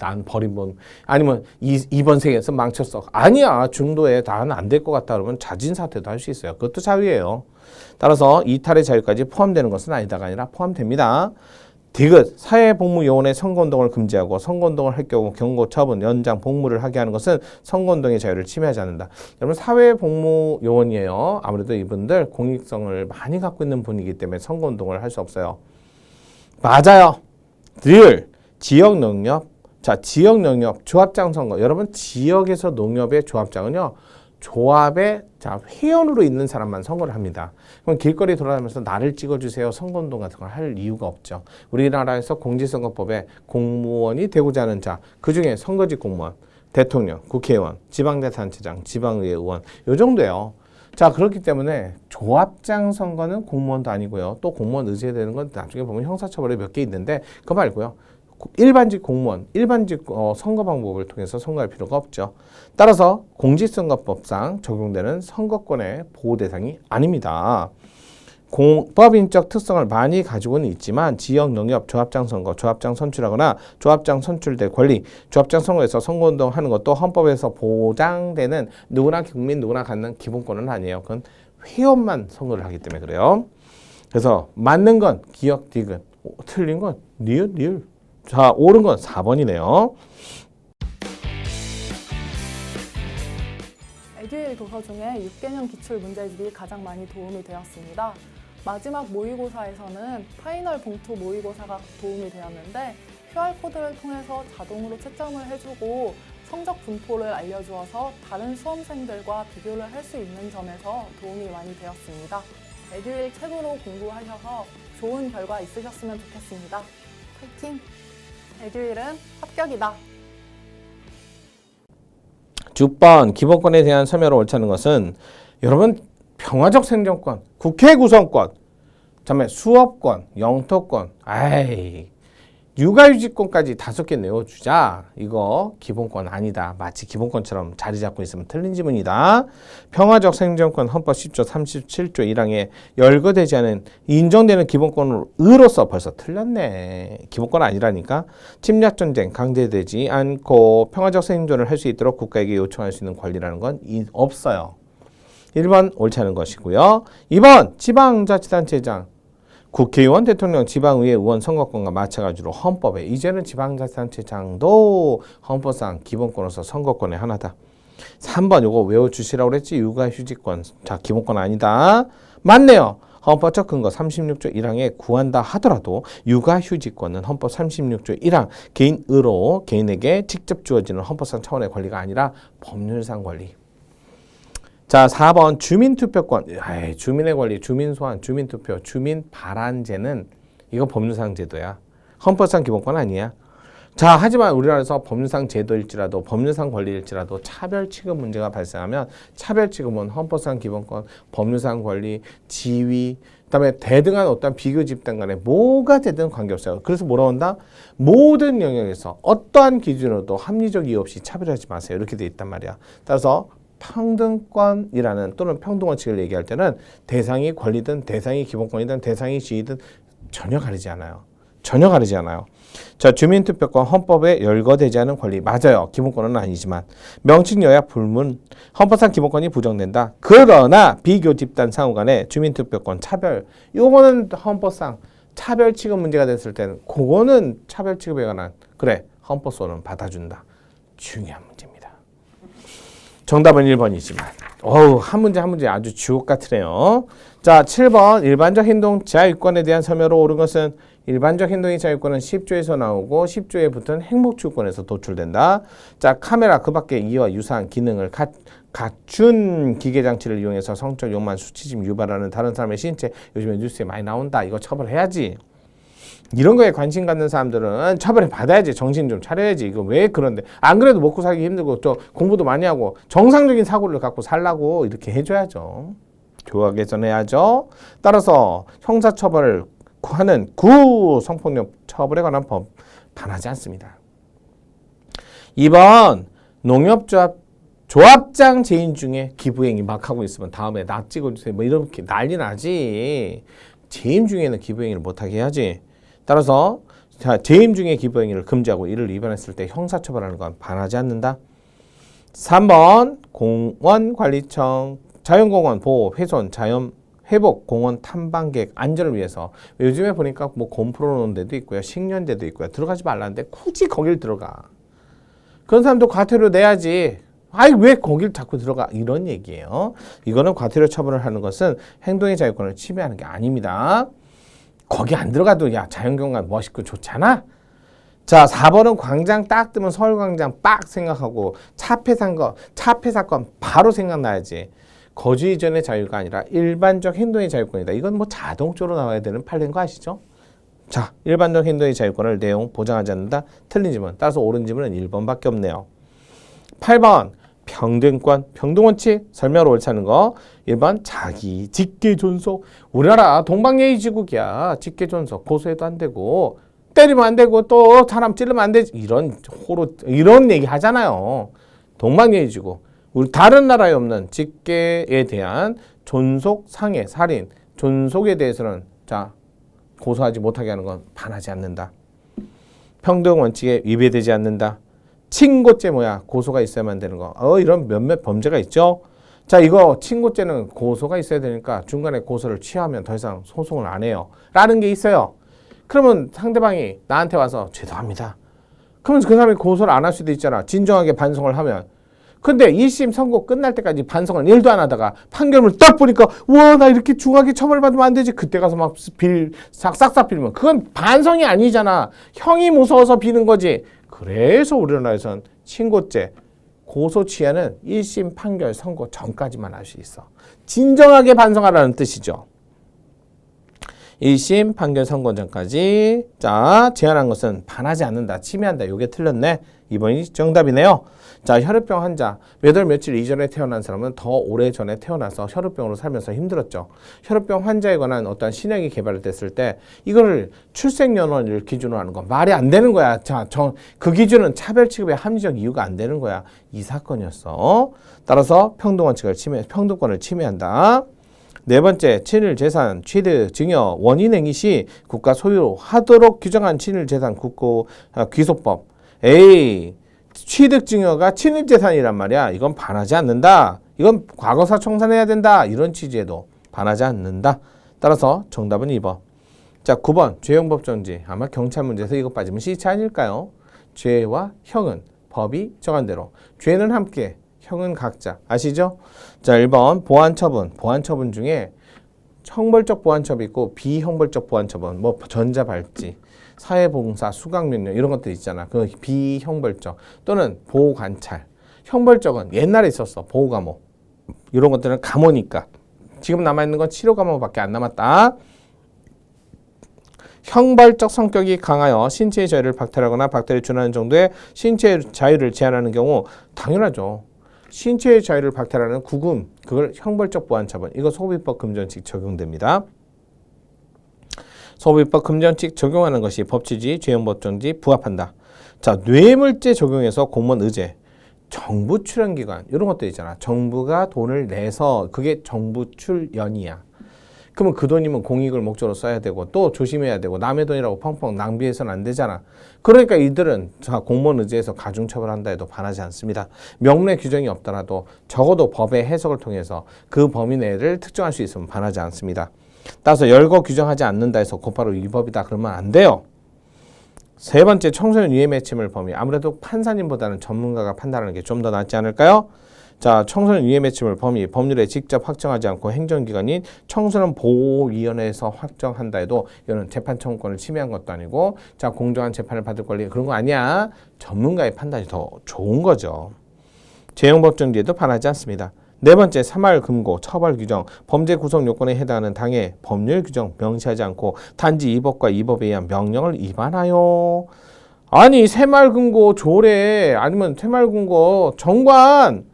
난 버린 번 아니면 이번 생에서 망쳤어. 아니야. 중도에 나는 안 될 것 같다 그러면 자진 사퇴도 할 수 있어요. 그것도 자유예요. 따라서 이탈의 자유까지 포함되는 것은 아니다가 아니라 포함됩니다. 디귿, 사회복무요원의 선거운동을 금지하고 선거운동을 할 경우 경고, 처분, 연장, 복무를 하게 하는 것은 선거운동의 자유를 침해하지 않는다. 여러분 사회복무요원이에요. 아무래도 이분들 공익성을 많이 갖고 있는 분이기 때문에 선거운동을 할 수 없어요. 맞아요. 늘 지역 농협. 자, 지역 농협 조합장 선거. 여러분 지역에서 농협의 조합장은요. 조합의 회원으로 있는 사람만 선거를 합니다. 그럼 길거리 돌아다니면서 나를 찍어주세요 선거운동 같은 걸 할 이유가 없죠. 우리나라에서 공직선거법에 공무원이 되고자 하는 자, 그중에 선거직 공무원, 대통령, 국회의원, 지방자치단체장, 지방의회 의원 요 정도예요. 자, 그렇기 때문에 조합장 선거는 공무원도 아니고요. 또 공무원 의지해야 되는 건 나중에 보면 형사처벌이 몇 개 있는데 그거 말고요. 일반직 공무원, 일반직 선거 방법을 통해서 선거할 필요가 없죠. 따라서 공직선거법상 적용되는 선거권의 보호 대상이 아닙니다. 법인적 특성을 많이 가지고는 있지만 지역 농협 조합장 선거, 조합장 선출하거나 조합장 선출될 권리, 조합장 선거에서 선거운동하는 것도 헌법에서 보장되는 누구나 국민 누구나 갖는 기본권은 아니에요. 그건 회원만 선거를 하기 때문에 그래요. 그래서 맞는 건 기역, 디귿, 틀린 건 니은, 리을. 자, 옳은 건 4번이네요. 에듀윌 도서 중에 6개년 기출 문제집이 가장 많이 도움이 되었습니다. 마지막 모의고사에서는 파이널 봉투 모의고사가 도움이 되었는데 QR코드를 통해서 자동으로 채점을 해주고 성적 분포를 알려주어서 다른 수험생들과 비교를 할 수 있는 점에서 도움이 많이 되었습니다. 에듀윌 책으로 공부하셔서 좋은 결과 있으셨으면 좋겠습니다. 파이팅! 에듀윌은 합격이다. 6번 기본권에 대한 참여로 옳지 않은 것은 여러분 평화적 생존권, 국회 구성권, 그다음에 수업권, 영토권, 육아유지권까지 5개 내어주자. 이거 기본권 아니다. 마치 기본권처럼 자리 잡고 있으면 틀린 지문이다. 평화적 생존권 헌법 10조 37조 1항에 열거되지 않은 인정되는 기본권으로서 벌써 틀렸네. 기본권 아니라니까. 침략전쟁 강제되지 않고 평화적 생존을 할 수 있도록 국가에게 요청할 수 있는 권리라는 건 없어요. 1번 옳지 않은 것이고요. 2번 지방자치단체장 국회의원, 대통령, 지방의회 의원 선거권과 마찬가지로 헌법에 이제는 지방자치단체장도 헌법상 기본권으로서 선거권의 하나다. 3번 요거 외워주시라고 그랬지. 육아휴직권. 자, 기본권 아니다. 맞네요. 헌법적 근거 36조 1항에 구한다 하더라도 육아휴직권은 헌법 36조 1항 개인으로 개인에게 직접 주어지는 헌법상 차원의 권리가 아니라 법률상 권리. 자, 4번 주민투표권. 주민의 권리, 주민소환, 주민투표, 주민발안제는 이거 법률상 제도야. 헌법상 기본권 아니야. 자, 하지만 우리나라에서 법률상 제도일지라도 법률상 권리일지라도 차별 취급 문제가 발생하면 차별 취급은 헌법상 기본권, 법률상 권리, 지위, 그다음에 대등한 어떤 비교 집단 간에 뭐가 되든 관계없어요. 그래서 뭐라고 한다? 모든 영역에서 어떠한 기준으로도 합리적 이유 없이 차별하지 마세요. 이렇게 돼 있단 말이야. 따라서 평등권이라는 또는 평등원칙을 얘기할 때는 대상이 권리든 대상이 기본권이든 대상이 지위든 전혀 가리지 않아요. 전혀 가리지 않아요. 자, 주민투표권 헌법에 열거되지 않은 권리. 맞아요. 기본권은 아니지만 명칭 요약 불문 헌법상 기본권이 부정된다. 그러나 비교 집단 상호 간의 주민투표권 차별 요거는 헌법상 차별 취급 문제가 됐을 때는 그거는 차별 취급에 관한 그래 헌법소는 받아준다. 중요한 문제입니다. 정답은 1번이지만 한 문제 한 문제 아주 주옥 같으네요. 자, 7번 일반적 행동 자유권에 대한 설명으로 옳은 것은 일반적 행동의 자유권은 10조에서 나오고 10조에 붙은 행복추구권에서 도출된다. 자, 카메라 그 밖에 이와 유사한 기능을 갖춘 기계장치를 이용해서 성적 욕망 수치심 유발하는 다른 사람의 신체 요즘에 뉴스에 많이 나온다. 이거 처벌해야지. 이런 거에 관심 갖는 사람들은 처벌을 받아야지. 정신 좀 차려야지. 이거 왜 그런데 안 그래도 먹고 살기 힘들고 또 공부도 많이 하고 정상적인 사고를 갖고 살라고 이렇게 해줘야죠. 교화 개선해야죠. 따라서 형사처벌을 하는 구성폭력 처벌에 관한 법 반하지 않습니다. 2번 조합장 재인 중에 기부행위 막 하고 있으면 다음에 나 찍어주세요. 뭐 이렇게 난리 나지. 재임 중에는 기부행위를 못하게 해야지. 따라서 재임 중에 기부행위를 금지하고 이를 위반했을 때 형사처벌하는 건 반하지 않는다. 3번 공원관리청 자연공원 보호, 훼손, 자연 회복, 공원 탐방객 안전을 위해서 요즘에 보니까 뭐 곰풀어 놓은 데도 있고요. 식년대도 있고요. 들어가지 말라는데 굳이 거길 들어가. 그런 사람도 과태료 내야지. 왜 거길 자꾸 들어가. 이런 얘기예요. 이거는 과태료 처벌을 하는 것은 행동의 자유권을 침해하는 게 아닙니다. 거기 안 들어가도 야 자연경관 멋있고 좋잖아. 자 4번은 광장 딱 뜨면 서울광장 빡 생각하고 차폐 사건 바로 생각나야지. 거주 이전의 자유가 아니라 일반적 행동의 자유권이다. 이건 뭐 자동적으로 나와야 되는 판례인 거 아시죠? 자, 일반적 행동의 자유권을 내용 보장하지 않는다. 틀린 지문. 따라서 옳은 지문은 1번밖에 없네요. 8번 평등권, 평등원칙 설명으로 옳지 않은 거. 1번 자기 직계존속. 우리나라 동방예의지국이야. 직계존속 고소해도 안 되고 때리면 안 되고 또 사람 찌르면 안 되지. 이런 얘기 하잖아요. 동방예의지국. 우리 다른 나라에 없는 직계에 대한 존속, 상해, 살인, 존속에 대해서는 자 고소하지 못하게 하는 건 반하지 않는다. 평등 원칙에 위배되지 않는다. 친고죄 뭐야? 고소가 있어야만 되는 거. 이런 몇몇 범죄가 있죠. 자 이거 친고죄는 고소가 있어야 되니까 중간에 고소를 취하면 더 이상 소송을 안 해요. 라는 게 있어요. 그러면 상대방이 나한테 와서 죄송합니다. 그러면 그 사람이 고소를 안 할 수도 있잖아. 진정하게 반성을 하면. 근데 1심 선고 끝날 때까지 반성을 1도 안 하다가 판결문을 딱 보니까 와 나 이렇게 중하게 처벌받으면 안 되지. 그때 가서 막 싹싹 빌면 그건 반성이 아니잖아. 형이 무서워서 비는 거지. 그래서 우리나라에선 친고죄 고소 취하는 1심 판결 선고 전까지만 할 수 있어. 진정하게 반성하라는 뜻이죠. 1심 판결 선고 전까지. 자 제한한 것은 반하지 않는다. 침해한다. 요게 틀렸네. 2번이 정답이네요. 자 혈우병 환자 몇 월 며칠 이전에 태어난 사람은 더 오래전에 태어나서 혈우병으로 살면서 힘들었죠. 혈우병 환자에 관한 어떤 신약이 개발됐을 때 이거를 출생연월을 기준으로 하는 건 말이 안 되는 거야. 자, 그 기준은 차별 취급의 합리적 이유가 안 되는 거야. 이 사건이었어. 따라서 평등권을 침해한다. 네 번째, 친일 재산 취득 증여 원인 행위 시 국가 소유하도록 규정한 친일 재산 귀속법. 취득 증여가 친일 재산이란 말이야. 이건 반하지 않는다. 이건 과거사 청산해야 된다. 이런 취지에도 반하지 않는다. 따라서 정답은 2번. 자, 9번 죄형법 정지. 아마 경찰 문제에서 이거 빠지면 시차 아닐까요? 죄와 형은 법이 정한 대로. 죄는 함께, 형은 각자. 아시죠? 자, 1번 보안처분. 보안처분 중에 형벌적 보안처분 있고 비형벌적 보안처분. 뭐 전자발찌, 사회봉사, 수강명령 이런 것들 있잖아. 그 비형벌적 또는 보호관찰. 형벌적은 옛날에 있었어. 보호감호. 이런 것들은 감호니까. 지금 남아있는 건 치료감호밖에 안 남았다. 형벌적 성격이 강하여 신체의 자유를 박탈하거나 박탈에 준하는 정도의 신체의 자유를 제한하는 경우 당연하죠. 신체의 자유를 박탈하는 구금, 그걸 형벌적 보안처분. 이거 소비법 금전칙 적용됩니다. 소비법 금전칙 적용하는 것이 법치주의, 죄형법 정지 부합한다. 자, 뇌물죄 적용해서 공무원 의제, 정부 출연기관 이런 것들 있잖아. 정부가 돈을 내서 그게 정부 출연이야. 그러면 그 돈이면 공익을 목적으로 써야 되고 또 조심해야 되고 남의 돈이라고 펑펑 낭비해서는 안 되잖아. 그러니까 이들은 자 공무원 의제에서 가중처벌한다 해도 반하지 않습니다. 명문의 규정이 없더라도 적어도 법의 해석을 통해서 그 범위 내를 특정할 수 있으면 반하지 않습니다. 따라서 열거 규정하지 않는다 해서 곧바로 위법이다 그러면 안 돼요. 세 번째, 청소년 유해 매침을 범위. 아무래도 판사님보다는 전문가가 판단하는 게 좀 더 낫지 않을까요? 자, 청소년 유해 매침을 범위, 법률에 직접 확정하지 않고 행정기관인 청소년 보호위원회에서 확정한다 해도 이거는 재판 청구권을 침해한 것도 아니고 자, 공정한 재판을 받을 권리 그런 거 아니야. 전문가의 판단이 더 좋은 거죠. 죄형법 정지에도 반하지 않습니다. 네 번째, 사말 금고, 처벌 규정, 범죄 구성 요건에 해당하는 당의 법률 규정 명시하지 않고 단지 이 법과 이 법에 의한 명령을 위반하여. 아니, 새말 금고 조례 아니면 새말 금고 정관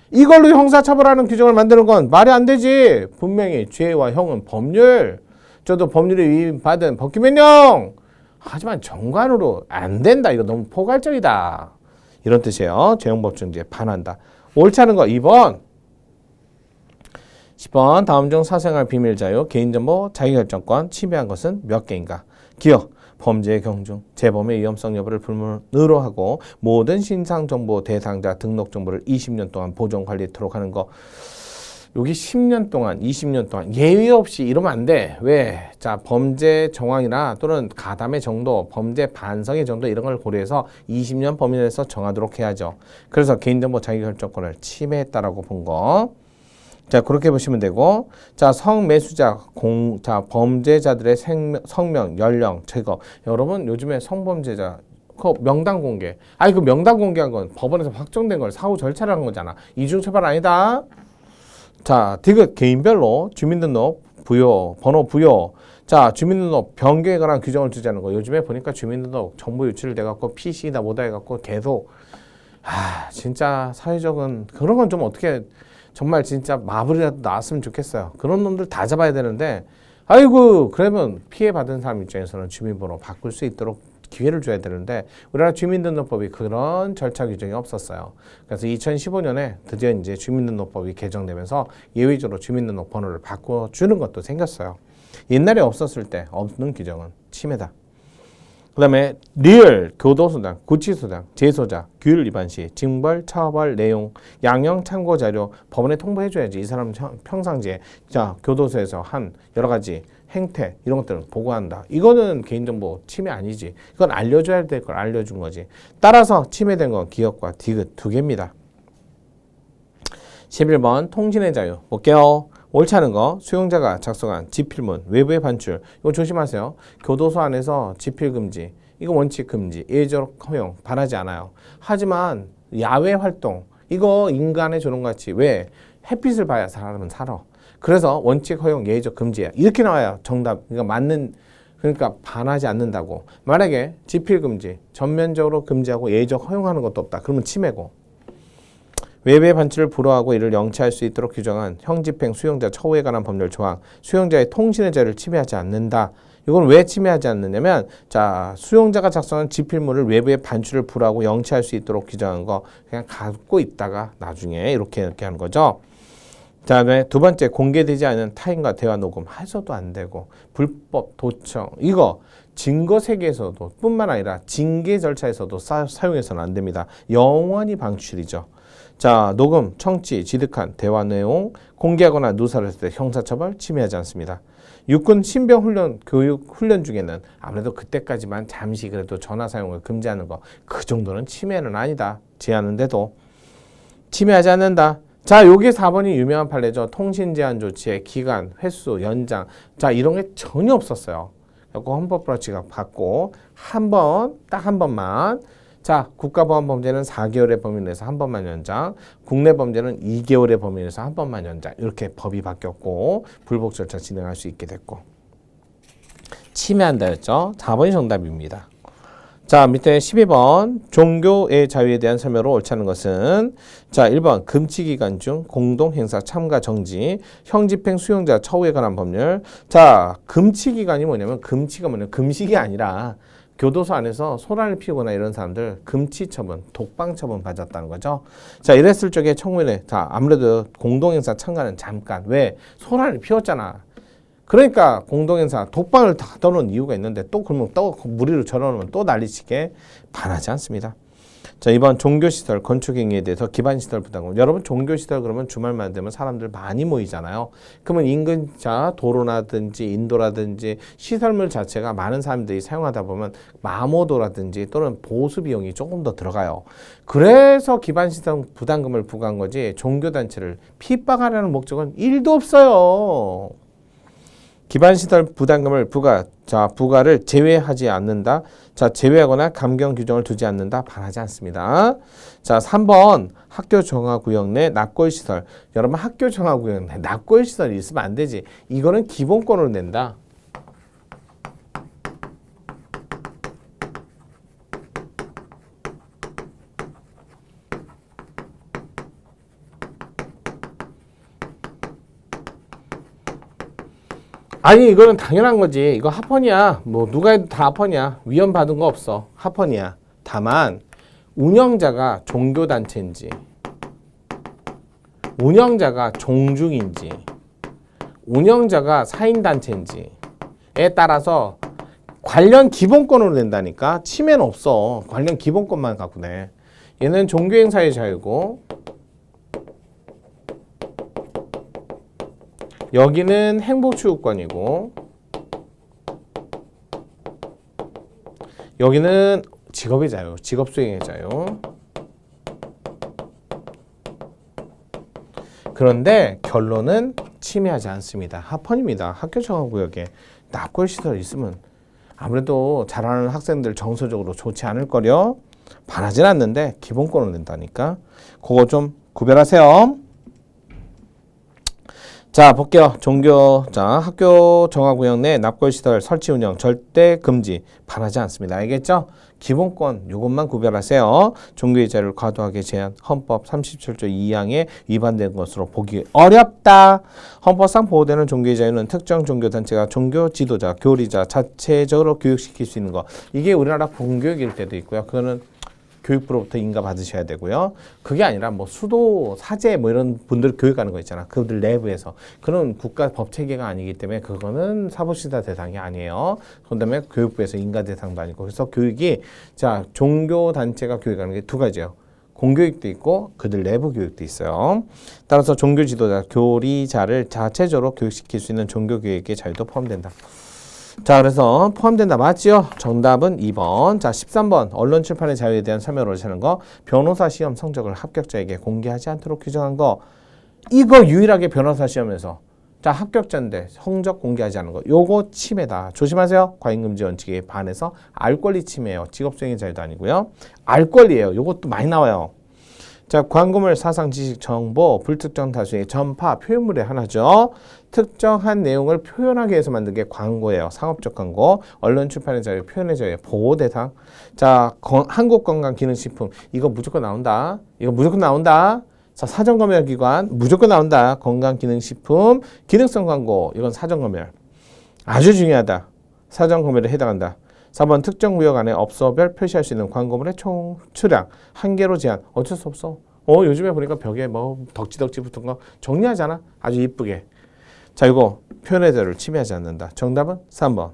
이걸로 형사처벌하는 규정을 만드는 건 말이 안 되지. 분명히 죄와 형은 법률, 저도 법률에 위반받은 법규명령. 하지만 정관으로 안 된다. 이거 너무 포괄적이다. 이런 뜻이에요. 죄형법 정지에 반한다. 옳지 않은 거 2번. 10번 다음 중 사생활 비밀 자유, 개인정보 자기결정권 침해한 것은 몇 개인가? 기억, 범죄의 경중, 재범의 위험성 여부를 불문으로 하고 모든 신상정보 대상자 등록 정보를 20년 동안 보존 관리토록 하는 거. 여기 10년 동안, 20년 동안 예외 없이 이러면 안 돼. 왜? 자, 범죄 정황이나 또는 가담의 정도, 범죄 반성의 정도 이런 걸 고려해서 20년 범위 내에서 정하도록 해야죠. 그래서 개인정보 자기결정권을 침해했다라고 본 거. 자, 그렇게 보시면 되고, 자, 성매수자, 자, 범죄자들의 성명, 연령, 제거. 여러분, 요즘에 성범죄자, 그 명단 공개. 아니, 그 명단 공개한 건 법원에서 확정된 걸 사후 절차를 한 거잖아. 이중처벌 아니다. 자, 디귿, 개인별로 주민등록 부여, 번호 부여. 자, 주민등록 변경에 관한 규정을 두자는 거. 요즘에 보니까 주민등록 정보 유출을 돼갖고 PC나 뭐다 해갖고 계속, 진짜 사회적은, 그런 건 좀 어떻게, 정말 진짜 마블이라도 나왔으면 좋겠어요. 그런 놈들 다 잡아야 되는데, 아이고, 그러면 피해받은 사람 입장에서는 주민번호 바꿀 수 있도록 기회를 줘야 되는데, 우리나라 주민등록법이 그런 절차 규정이 없었어요. 그래서 2015년에 드디어 이제 주민등록법이 개정되면서 예외적으로 주민등록 번호를 바꿔주는 것도 생겼어요. 옛날에 없었을 때 없는 규정은 침해다. 그 다음에 리얼, 교도소장, 구치소장, 재소자, 규율 위반 시 징벌, 처벌 내용, 양형 참고 자료 법원에 통보해줘야지. 이 사람 평상시에 자 교도소에서 한 여러 가지 행태 이런 것들을 보고한다. 이거는 개인정보 침해 아니지. 이건 알려줘야 될 걸 알려준 거지. 따라서 침해된 건 기억과 디귿 두 개입니다. 11번 통신의 자유 볼게요. 옳지 않은 거 수용자가 작성한 지필문 외부의 반출 이거 조심하세요. 교도소 안에서 지필 금지 이거 원칙 금지 예외적 허용 바라지 않아요. 하지만 야외 활동 이거 인간의 조롱같이 왜 햇빛을 봐야 사람은 살아. 그래서 원칙 허용 예외적 금지야. 이렇게 나와요. 정답. 그러니까 맞는 그러니까 반하지 않는다고. 만약에 지필 금지 전면적으로 금지하고 예외적 허용하는 것도 없다. 그러면 침해고. 외부의 반출을 불허하고 이를 영치할 수 있도록 규정한 형집행 수용자 처우에 관한 법률 조항 수용자의 통신의 자유를 침해하지 않는다. 이건 왜 침해하지 않느냐면 자 수용자가 작성한 지필물을 외부의 반출을 불허하고 영치할 수 있도록 규정한 거 그냥 갖고 있다가 나중에 이렇게 하는 거죠. 그 다음에 두 번째 공개되지 않은 타인과 대화 녹음 해서도 안 되고 불법 도청 이거 증거 세계에서도 뿐만 아니라 징계 절차에서도 사용해서는 안 됩니다. 영원히 방출이죠. 자, 녹음, 청취, 지득한 대화 내용 공개하거나 누설을 했을 때 형사처벌 침해하지 않습니다. 육군 신병 훈련, 교육 훈련 중에는 아무래도 그때까지만 잠시 그래도 전화 사용을 금지하는 거 그 정도는 침해는 아니다. 제한은데도 침해하지 않는다. 자, 요게 4번이 유명한 판례죠. 통신 제한 조치의 기간, 횟수, 연장. 자, 이런 게 전혀 없었어요. 그래서 헌법부라치가 받고 딱 한 번만 자, 국가보안범죄는 4개월의 범위 내에서 한 번만 연장, 국내 범죄는 2개월의 범위 내에서 한 번만 연장 이렇게 법이 바뀌었고 불복 절차 진행할 수 있게 됐고 침해한다였죠. 4번이 정답입니다. 자, 밑에 12번 종교의 자유에 대한 설명으로 옳지 않은 것은 자 1번 금치기간 중 공동행사 참가 정지 형집행 수용자 처우에 관한 법률. 자, 금치기간이 뭐냐면 금치가 뭐냐면 금식이 아니라 교도소 안에서 소란을 피우거나 이런 사람들 금치 처분, 독방 처분 받았다는 거죠. 자, 이랬을 적에 청문회, 자, 아무래도 공동행사 참가는 잠깐, 왜? 소란을 피웠잖아. 그러니까 공동행사, 독방을 다 떠놓은 이유가 있는데 또 그러면 또 무리로 절어놓으면 또 난리치게 반하지 않습니다. 자, 이번 종교시설, 건축행위에 대해서 기반시설 부담금. 여러분 종교시설 그러면 주말만 되면 사람들 많이 모이잖아요. 그러면 인근 자 도로라든지 인도라든지 시설물 자체가 많은 사람들이 사용하다 보면 마모도라든지 또는 보수 비용이 조금 더 들어가요. 그래서 기반시설 부담금을 부과한 거지 종교단체를 핍박하려는 목적은 1도 없어요. 기반시설 부담금을 부과를 제외하지 않는다. 자, 제외하거나 감경 규정을 두지 않는다. 반하지 않습니다. 자, 3번 학교 정화구역 내 낙골시설. 여러분 학교 정화구역 내 낙골시설이 있으면 안 되지. 이거는 기본권으로 낸다. 아니 이거는 당연한 거지. 이거 합헌이야. 뭐 누가 해도 다 합헌이야. 위헌 받은 거 없어. 합헌이야. 다만 운영자가 종교단체인지 운영자가 종중인지 운영자가 사인단체인지에 따라서 관련 기본권으로 낸다니까. 침해는 없어. 관련 기본권만 갖고 내. 얘는 종교행사의 자유고 여기는 행복추구권이고 여기는 직업의 자유, 직업수행의 자유. 그런데 결론은 침해하지 않습니다. 합헌입니다. 학교정화구역에 납골시설 있으면 아무래도 잘하는 학생들 정서적으로 좋지 않을 거려. 바라진 않는데 기본권은 된다니까. 그거 좀 구별하세요. 자, 볼게요. 학교 정화구역 내 납골시설 설치 운영 절대 금지. 바라지 않습니다. 알겠죠? 기본권 요것만 구별하세요. 종교의 자유를 과도하게 제한 헌법 37조 2항에 위반된 것으로 보기 어렵다. 헌법상 보호되는 종교의 자유는 특정 종교단체가 종교 지도자, 교리자 자체적으로 교육시킬 수 있는 거. 이게 우리나라 공교육일 때도 있고요. 그거는 교육부로부터 인가 받으셔야 되고요. 그게 아니라 뭐 수도, 사제 뭐 이런 분들 교육하는 거 있잖아. 그들 내부에서. 그런 국가 법 체계가 아니기 때문에 그거는 사법시사 대상이 아니에요. 그다음에 교육부에서 인가 대상도 아니고. 그래서 교육이 자 종교 단체가 교육하는 게 두 가지예요. 공교육도 있고 그들 내부 교육도 있어요. 따라서 종교 지도자, 교리자를 자체적으로 교육시킬 수 있는 종교 교육의 자유도 포함된다. 자, 그래서 포함된다. 맞지요? 정답은 2번. 자, 13번. 언론 출판의 자유에 대한 설명을 하시는 거. 변호사 시험 성적을 합격자에게 공개하지 않도록 규정한 거. 이거 유일하게 변호사 시험에서 자, 합격자인데 성적 공개하지 않는 거. 요거 침해다. 조심하세요. 과잉금지 원칙에 반해서 알 권리 침해예요. 직업수행의 자유도 아니고요. 알 권리예요. 요것도 많이 나와요. 자, 광고물, 사상, 지식, 정보, 불특정 다수의 전파, 표현물의 하나죠. 특정한 내용을 표현하기 위해서 만든 게 광고예요. 상업적 광고, 언론 출판의 자유, 표현의 자유, 보호 대상. 자, 한국건강기능식품 이거 무조건 나온다. 이거 무조건 나온다. 자, 사전검열기관 무조건 나온다. 건강기능식품, 기능성 광고 이건 사전검열. 아주 중요하다. 사전검열에 해당한다. 4번 특정 구역 안에 업소별 표시할 수 있는 광고물의 총 수량 한계로 제한. 어쩔 수 없어. 요즘에 보니까 벽에 뭐 덕지덕지 붙은 거 정리하잖아. 아주 이쁘게. 자, 이거 표현의 자유를 침해하지 않는다. 정답은 3번.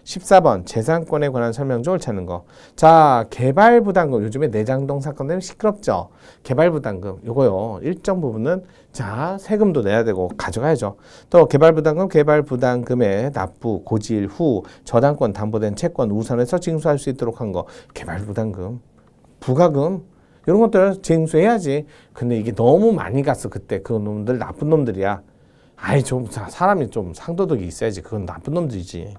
14번 재산권에 관한 설명조를 찾는 거. 자, 개발부담금 요즘에 내장동 사건 때문에 시끄럽죠. 개발부담금 요거요. 일정 부분은 자 세금도 내야 되고 가져가야죠. 또 개발부담금의 납부, 고지일 후 저당권 담보된 채권 우선해서 징수할 수 있도록 한 거. 개발부담금, 부가금 이런 것들 징수해야지. 근데 이게 너무 많이 갔어. 그때 그 놈들 나쁜 놈들이야. 아이 좀 사람이 좀 상도덕이 있어야지. 그건 나쁜 놈들이지.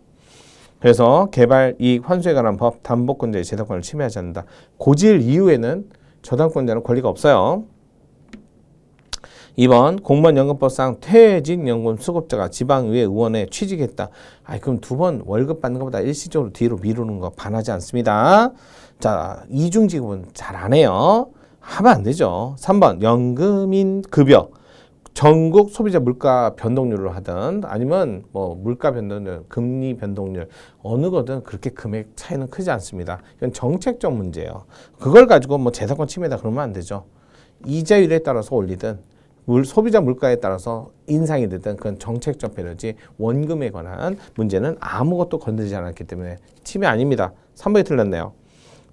그래서 개발 이익 환수에 관한 법, 담보권자의 재산권을 침해하지 않는다. 고지일 이후에는 저당권자는 권리가 없어요. 2번 공무원연금법상 퇴직연금 수급자가 지방의회 의원에 취직했다. 그럼 2번 월급 받는 것보다 일시적으로 뒤로 미루는 거 반하지 않습니다. 자, 이중지급은 잘 안 해요. 하면 안 되죠. 3번 연금인 급여. 전국 소비자 물가 변동률을 하든 아니면 뭐 물가 변동률, 금리 변동률 어느 거든 그렇게 금액 차이는 크지 않습니다. 이건 정책적 문제예요. 그걸 가지고 뭐 재산권 침해다 그러면 안 되죠. 이자율에 따라서 올리든 소비자 물가에 따라서 인상이 되든 그건 정책적 배려지 원금에 관한 문제는 아무것도 건드리지 않았기 때문에 침해 아닙니다. 3번이 틀렸네요.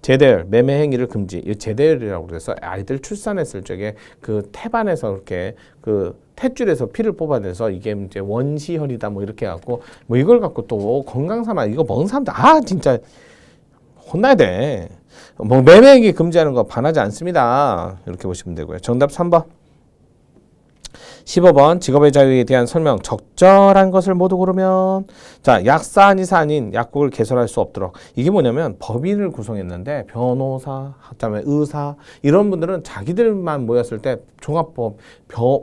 제대열, 매매 행위를 금지. 이 제대열이라고 그래서 아이들 출산했을 적에 그 태반에서 이렇게 그 탯줄에서 피를 뽑아내서 이게 이제 원시혈이다 뭐 이렇게 해갖고 뭐 이걸 갖고 또 건강삼아 이거 먹은 사람들 진짜 혼나야 돼. 뭐 매매 행위 금지하는 거 반하지 않습니다. 이렇게 보시면 되고요. 정답 3번. 15번 직업의 자유에 대한 설명 적절한 것을 모두 고르면 자 약사한의사 아닌 약국을 개설할 수 없도록 이게 뭐냐면 법인을 구성했는데 변호사 그다음에 의사 이런 분들은 자기들만 모였을 때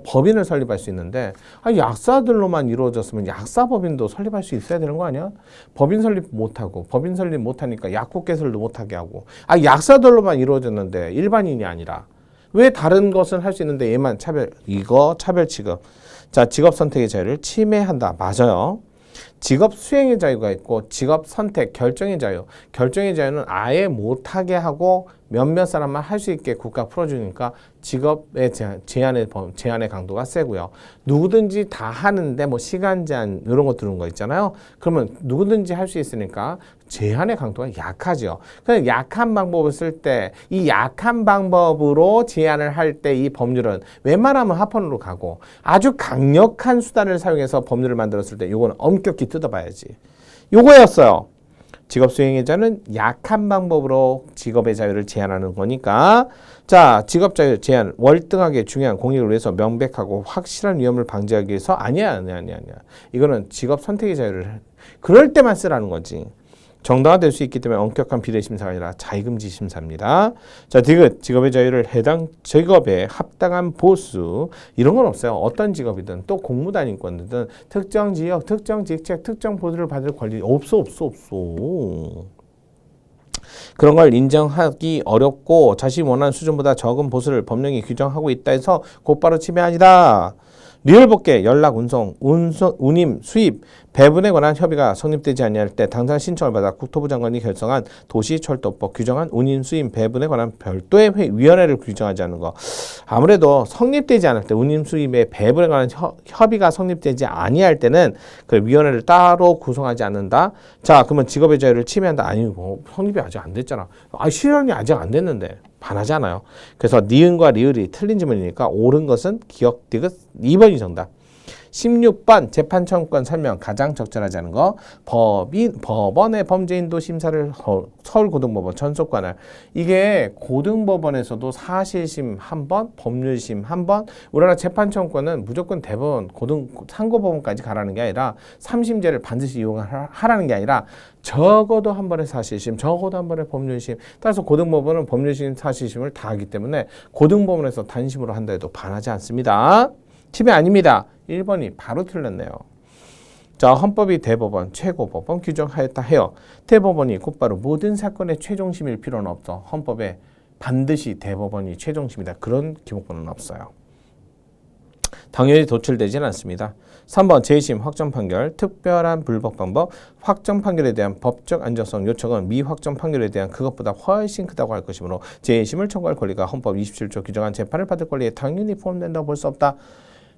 법인을 설립할 수 있는데 약사들로만 이루어졌으면 약사법인도 설립할 수 있어야 되는 거 아니야? 법인 설립 못하고 법인 설립 못하니까 약국 개설도 못하게 하고 약사들로만 이루어졌는데 일반인이 아니라 왜 다른 것은 할 수 있는데 얘만 차별 취급. 자, 직업 선택의 자유를 침해한다. 맞아요. 직업 수행의 자유가 있고 직업 선택, 결정의 자유. 결정의 자유는 아예 못하게 하고 몇몇 사람만 할 수 있게 국가 풀어주니까 직업의 제한의 강도가 세고요. 누구든지 다 하는데 뭐 시간 제한 이런 거 두는 거 있잖아요. 그러면 누구든지 할 수 있으니까 제한의 강도가 약하죠. 그냥 약한 방법을 쓸 때 이 약한 방법으로 제한을 할 때 이 법률은 웬만하면 합헌으로 가고 아주 강력한 수단을 사용해서 법률을 만들었을 때 요거는 엄격히 뜯어봐야지. 요거였어요. 직업 수행의 자는 약한 방법으로 직업의 자유를 제한하는 거니까 자, 직업 자유 제한 월등하게 중요한 공익을 위해서 명백하고 확실한 위험을 방지하기 위해서 아니야. 이거는 직업 선택의 자유를 그럴 때만 쓰라는 거지. 정당화될 수 있기 때문에 엄격한 비례 심사가 아니라 자의금지 심사입니다. 자, 디귿 직업의 자유를 해당 직업에 합당한 보수 이런 건 없어요. 어떤 직업이든 또 공무단위권이든 특정 지역, 특정 직책, 특정 보수를 받을 권리 없어. 그런 걸 인정하기 어렵고 자신이 원하는 수준보다 적은 보수를 법령이 규정하고 있다 해서 곧바로 침해 아니다. 리얼복귀, 연락, 운임, 수입, 배분에 관한 협의가 성립되지 아니할 때 당사자 신청을 받아 국토부 장관이 결성한 도시철도법 규정한 운임, 수입, 배분에 관한 별도의 위원회를 규정하지 않는 거. 아무래도 성립되지 않을 때 운임, 수입의 배분에 관한 협의가 성립되지 아니할 때는 그 위원회를 따로 구성하지 않는다. 자, 그러면 직업의 자유를 침해한다. 아니, 뭐 성립이 아직 안 됐잖아. 실현이 아직 안 됐는데. 반하잖아요. 그래서 니은과 리을이 틀린 지문이니까 옳은 것은 기억, 디귿 2번이 정답. 16번 재판 청구권 설명 가장 적절하지 않은 거 법원의 범죄인도 심사를 서울고등법원 전속관할 이게 고등법원에서도 사실심 한 번, 법률심 한 번 우리나라 재판 청구권은 무조건 대법원, 상고법원까지 가라는 게 아니라 3심제를 반드시 이용하라는 게 아니라 적어도 한 번의 사실심, 적어도 한 번의 법률심 따라서 고등법원은 법률심, 사실심을 다 하기 때문에 고등법원에서 단심으로 한다 해도 반하지 않습니다. 침해 아닙니다. 1번이 바로 틀렸네요. 자, 헌법이 대법원, 최고법원 규정하였다 해요. 대법원이 곧바로 모든 사건의 최종심일 필요는 없어. 헌법에 반드시 대법원이 최종심이다. 그런 기본권은 없어요. 당연히 도출되지는 않습니다. 3번 재심 확정 판결, 특별한 불법 방법, 확정 판결에 대한 법적 안정성 요청은 미확정 판결에 대한 그것보다 훨씬 크다고 할 것이므로 재심을 청구할 권리가 헌법 27조 규정한 재판을 받을 권리에 당연히 포함된다고 볼 수 없다.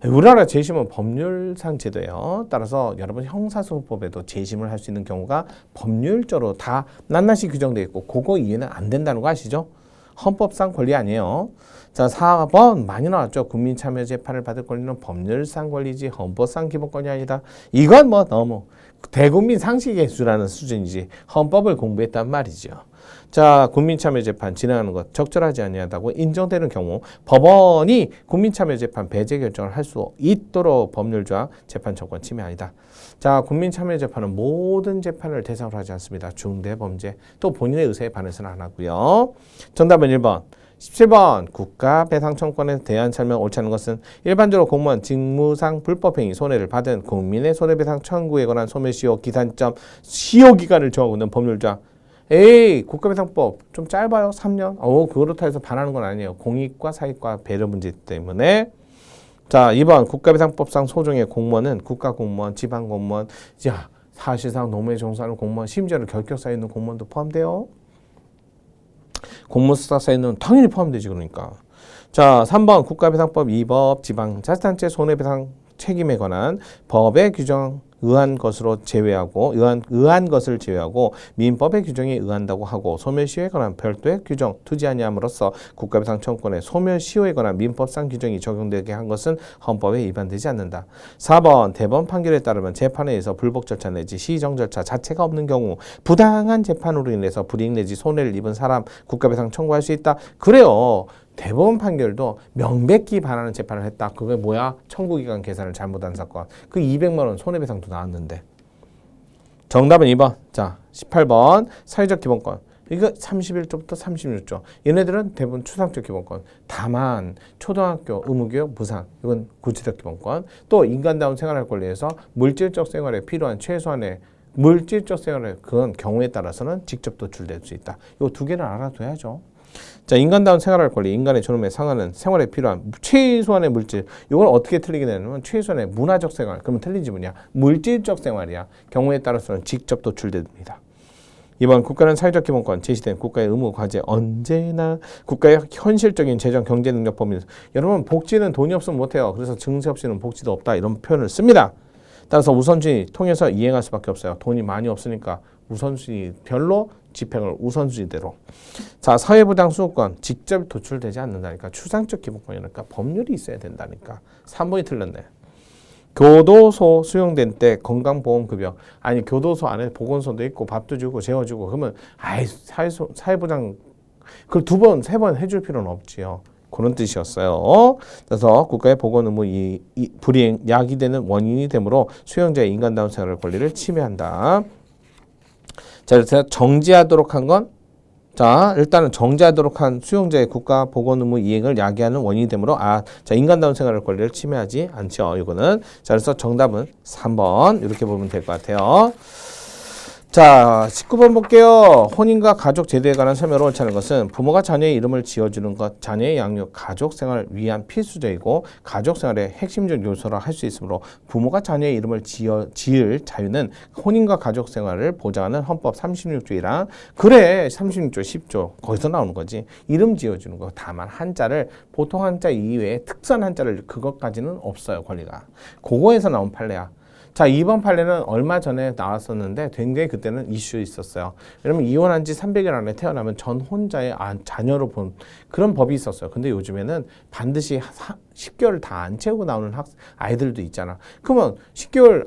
우리나라 재심은 법률상 제도예요. 따라서 여러분 형사소송법에도 재심을 할 수 있는 경우가 법률적으로 다 낱낱이 규정되어 있고 그거 이해는 안 된다는 거 아시죠? 헌법상 권리 아니에요. 자, 4번 많이 나왔죠. 국민참여재판을 받을 권리는 법률상 권리지 헌법상 기본권이 아니다. 이건 뭐 너무 대국민 상식예수라는 수준이지 헌법을 공부했단 말이죠. 자, 국민참여재판 진행하는 것 적절하지 아니하다고 인정되는 경우 법원이 국민참여재판 배제 결정을 할 수 있도록 법률조항 재판청구권 침해 아니다. 자, 국민참여재판은 모든 재판을 대상으로 하지 않습니다. 중대범죄 또 본인의 의사에 반해서는 안 하고요. 정답은 1번. 17번 국가배상청구권에 대한 설명 옳지 않은 것은 일반적으로 공무원 직무상 불법행위 손해를 받은 국민의 손해배상 청구에 관한 소멸시효 기산점 시효기간을 정하고 있는 법률조항. 에이, 국가배상법 좀 짧아요. 3년. 그렇다 해서 반하는 건 아니에요. 공익과 사익과 배려 문제 때문에. 자, 2번 국가배상법상 소정의 공무원은 국가공무원, 지방공무원, 자, 사실상 노무에 종사하는 공무원, 심지어는 결격사에 있는 공무원도 포함돼요. 공무수사사에는 당연히 포함되지 그러니까. 자, 3번 국가배상법 2법 지방자치단체 손해배상 책임에 관한 법의 규정 의한 것으로 제외하고 의한 것을 제외하고 민법의 규정에 의한다고 하고 소멸시효에 관한 별도의 규정 두지 아니함으로써 국가배상 청구권에 소멸시효에 관한 민법상 규정이 적용되게 한 것은 헌법에 위반되지 않는다. 4번 대법원 판결에 따르면 재판에 의해서 불복 절차 내지 시정 절차 자체가 없는 경우 부당한 재판으로 인해서 불이익 내지 손해를 입은 사람 국가배상 청구할 수 있다. 그래요. 대법원 판결도 명백히 반하는 재판을 했다. 그게 뭐야? 청구기간 계산을 잘못한 사건. 그 200만 원 손해배상도 나왔는데. 정답은 2번. 자, 18번 사회적 기본권. 이거 31조부터 36조. 얘네들은 대부분 추상적 기본권. 다만 초등학교 의무교육 무상. 이건 구체적 기본권. 또 인간다운 생활할 권리에서 물질적 생활에 필요한 최소한의 물질적 생활에 그건 경우에 따라서는 직접 도출될 수 있다. 이 두 개를 알아둬야죠. 자, 인간다운 생활할 권리, 인간의 존엄에 상하는 생활에 필요한 최소한의 물질. 이걸 어떻게 틀리게 되냐면 최소한의 문화적 생활. 그러면 틀리지 뭐냐? 물질적 생활이야. 경우에 따라서는 직접 도출됩니다. 이번 국가는 사회적 기본권, 제시된 국가의 의무, 과제, 언제나 국가의 현실적인 재정, 경제 능력 범위. 여러분 복지는 돈이 없으면 못해요. 그래서 증세 없이는 복지도 없다 이런 표현을 씁니다. 따라서 우선순위 통해서 이행할 수밖에 없어요. 돈이 많이 없으니까 우선순위 별로 집행을 우선순위대로. 자, 사회보장 수호권 직접 도출되지 않는다니까. 추상적 기본권이니까 법률이 있어야 된다니까. 3번이 틀렸네. 교도소 수용된 때 건강보험급여. 아니 교도소 안에 보건소도 있고 밥도 주고 재워주고 그러면 아이 사회보장 그걸 2번, 3번 해줄 필요는 없지요. 그런 뜻이었어요. 그래서 국가의 보건 의무 불이행 야기되는 원인이 되므로 수용자의 인간다운 생활 권리를 침해한다. 자, 그래서 정지하도록 한 건, 자, 일단은 정지하도록 한 수용자의 국가 보건 의무 이행을 야기하는 원인이 되므로, 자, 인간다운 생활 권리를 침해하지 않죠. 이거는. 자, 그래서 정답은 3번. 이렇게 보면 될 것 같아요. 자, 19번 볼게요. 혼인과 가족 제도에 관한 설명을 옳지 않은 것은 부모가 자녀의 이름을 지어주는 것, 자녀의 양육, 가족 생활을 위한 필수적이고 가족 생활의 핵심적 요소라 할 수 있으므로 부모가 자녀의 이름을 지을 자유는 혼인과 가족 생활을 보장하는 헌법 36조이랑 그래 36조 10조 거기서 나오는 거지. 이름 지어주는 거. 다만 한자를 보통 한자 이외에 특선 한자를 그것까지는 없어요. 권리가. 그거에서 나온 판례야. 자, 이번 판례는 얼마 전에 나왔었는데 굉장히 그때는 이슈 있었어요. 왜냐면 이혼한 지 300일 안에 태어나면 전혼자의 자녀로 본 그런 법이 있었어요. 근데 요즘에는 반드시 10개월 다 안 채우고 나오는 아이들도 있잖아. 그러면 10개월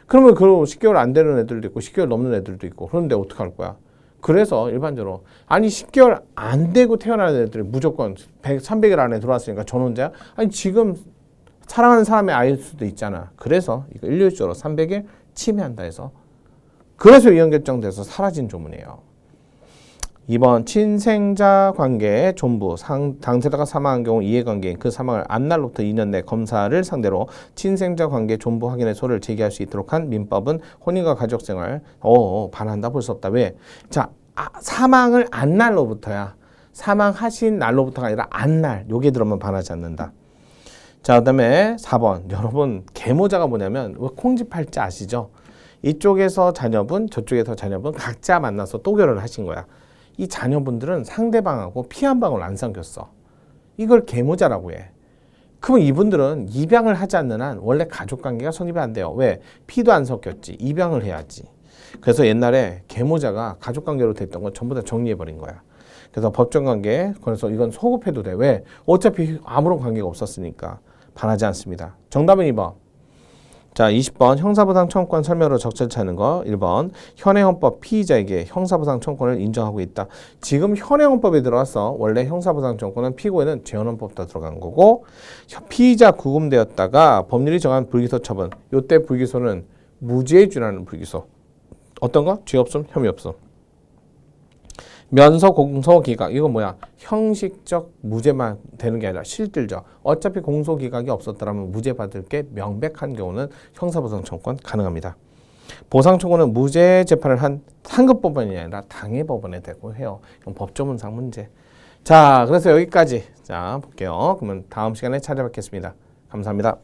그러면 그 10개월 안 되는 애들도 있고 10개월 넘는 애들도 있고 그런데 어떡할 거야? 그래서 일반적으로 아니 10개월 안 되고 태어난 애들이 무조건 300일 안에 들어왔으니까 전혼자야? 아니 지금 사랑하는 사람의 아이일 수도 있잖아. 그래서 이거 일률적으로 300일 침해한다 해서 그래서 이혼 결정돼서 사라진 조문이에요. 2번 친생자 관계 존부 당사자가 사망한 경우 이해관계인 그 사망을 안날로부터 2년 내 검사를 상대로 친생자 관계 존부 확인의 소를 제기할 수 있도록 한 민법은 혼인과 가족생활 반한다 볼 수 없다. 왜? 자, 사망을 안날로부터야. 사망하신 날로부터가 아니라 안날 요게 들어오면 반하지 않는다. 자, 그 다음에 4번. 여러분, 계모자가 뭐냐면, 콩쥐팔자 아시죠? 이쪽에서 자녀분, 저쪽에서 자녀분, 각자 만나서 또 결혼을 하신 거야. 이 자녀분들은 상대방하고 피 한 방울 안 섞였어. 이걸 계모자라고 해. 그럼 이분들은 입양을 하지 않는 한 원래 가족관계가 성립이 안 돼요. 왜? 피도 안 섞였지. 입양을 해야지. 그래서 옛날에 계모자가 가족관계로 됐던 건 전부 다 정리해버린 거야. 그래서 법정관계, 그래서 이건 소급해도 돼. 왜? 어차피 아무런 관계가 없었으니까. 반하지 않습니다. 정답은 2번. 자, 20번 형사보상 청구권 설명으로 적절치 않은 거. 1번 현행헌법 피의자에게 형사보상 청구권을 인정하고 있다. 지금 현행헌법에 들어왔어. 원래 형사보상 청구권은 피고에는 재헌헌법도 들어간 거고 피의자 구금되었다가 법률이 정한 불기소 처분. 요때 불기소는 무죄에 준하는 불기소. 어떤 거? 죄 없음, 혐의 없음. 면서 공소기각 이건 뭐야? 형식적 무죄만 되는 게 아니라 실질적. 어차피 공소기각이 없었더라면 무죄 받을 게 명백한 경우는 형사보상 청구권 가능합니다. 보상 청구는 무죄 재판을 한 상급법원이 아니라 당해법원에 되고 해요. 이건 법조문상 문제. 자, 그래서 여기까지 자 볼게요. 그러면 다음 시간에 찾아뵙겠습니다. 감사합니다.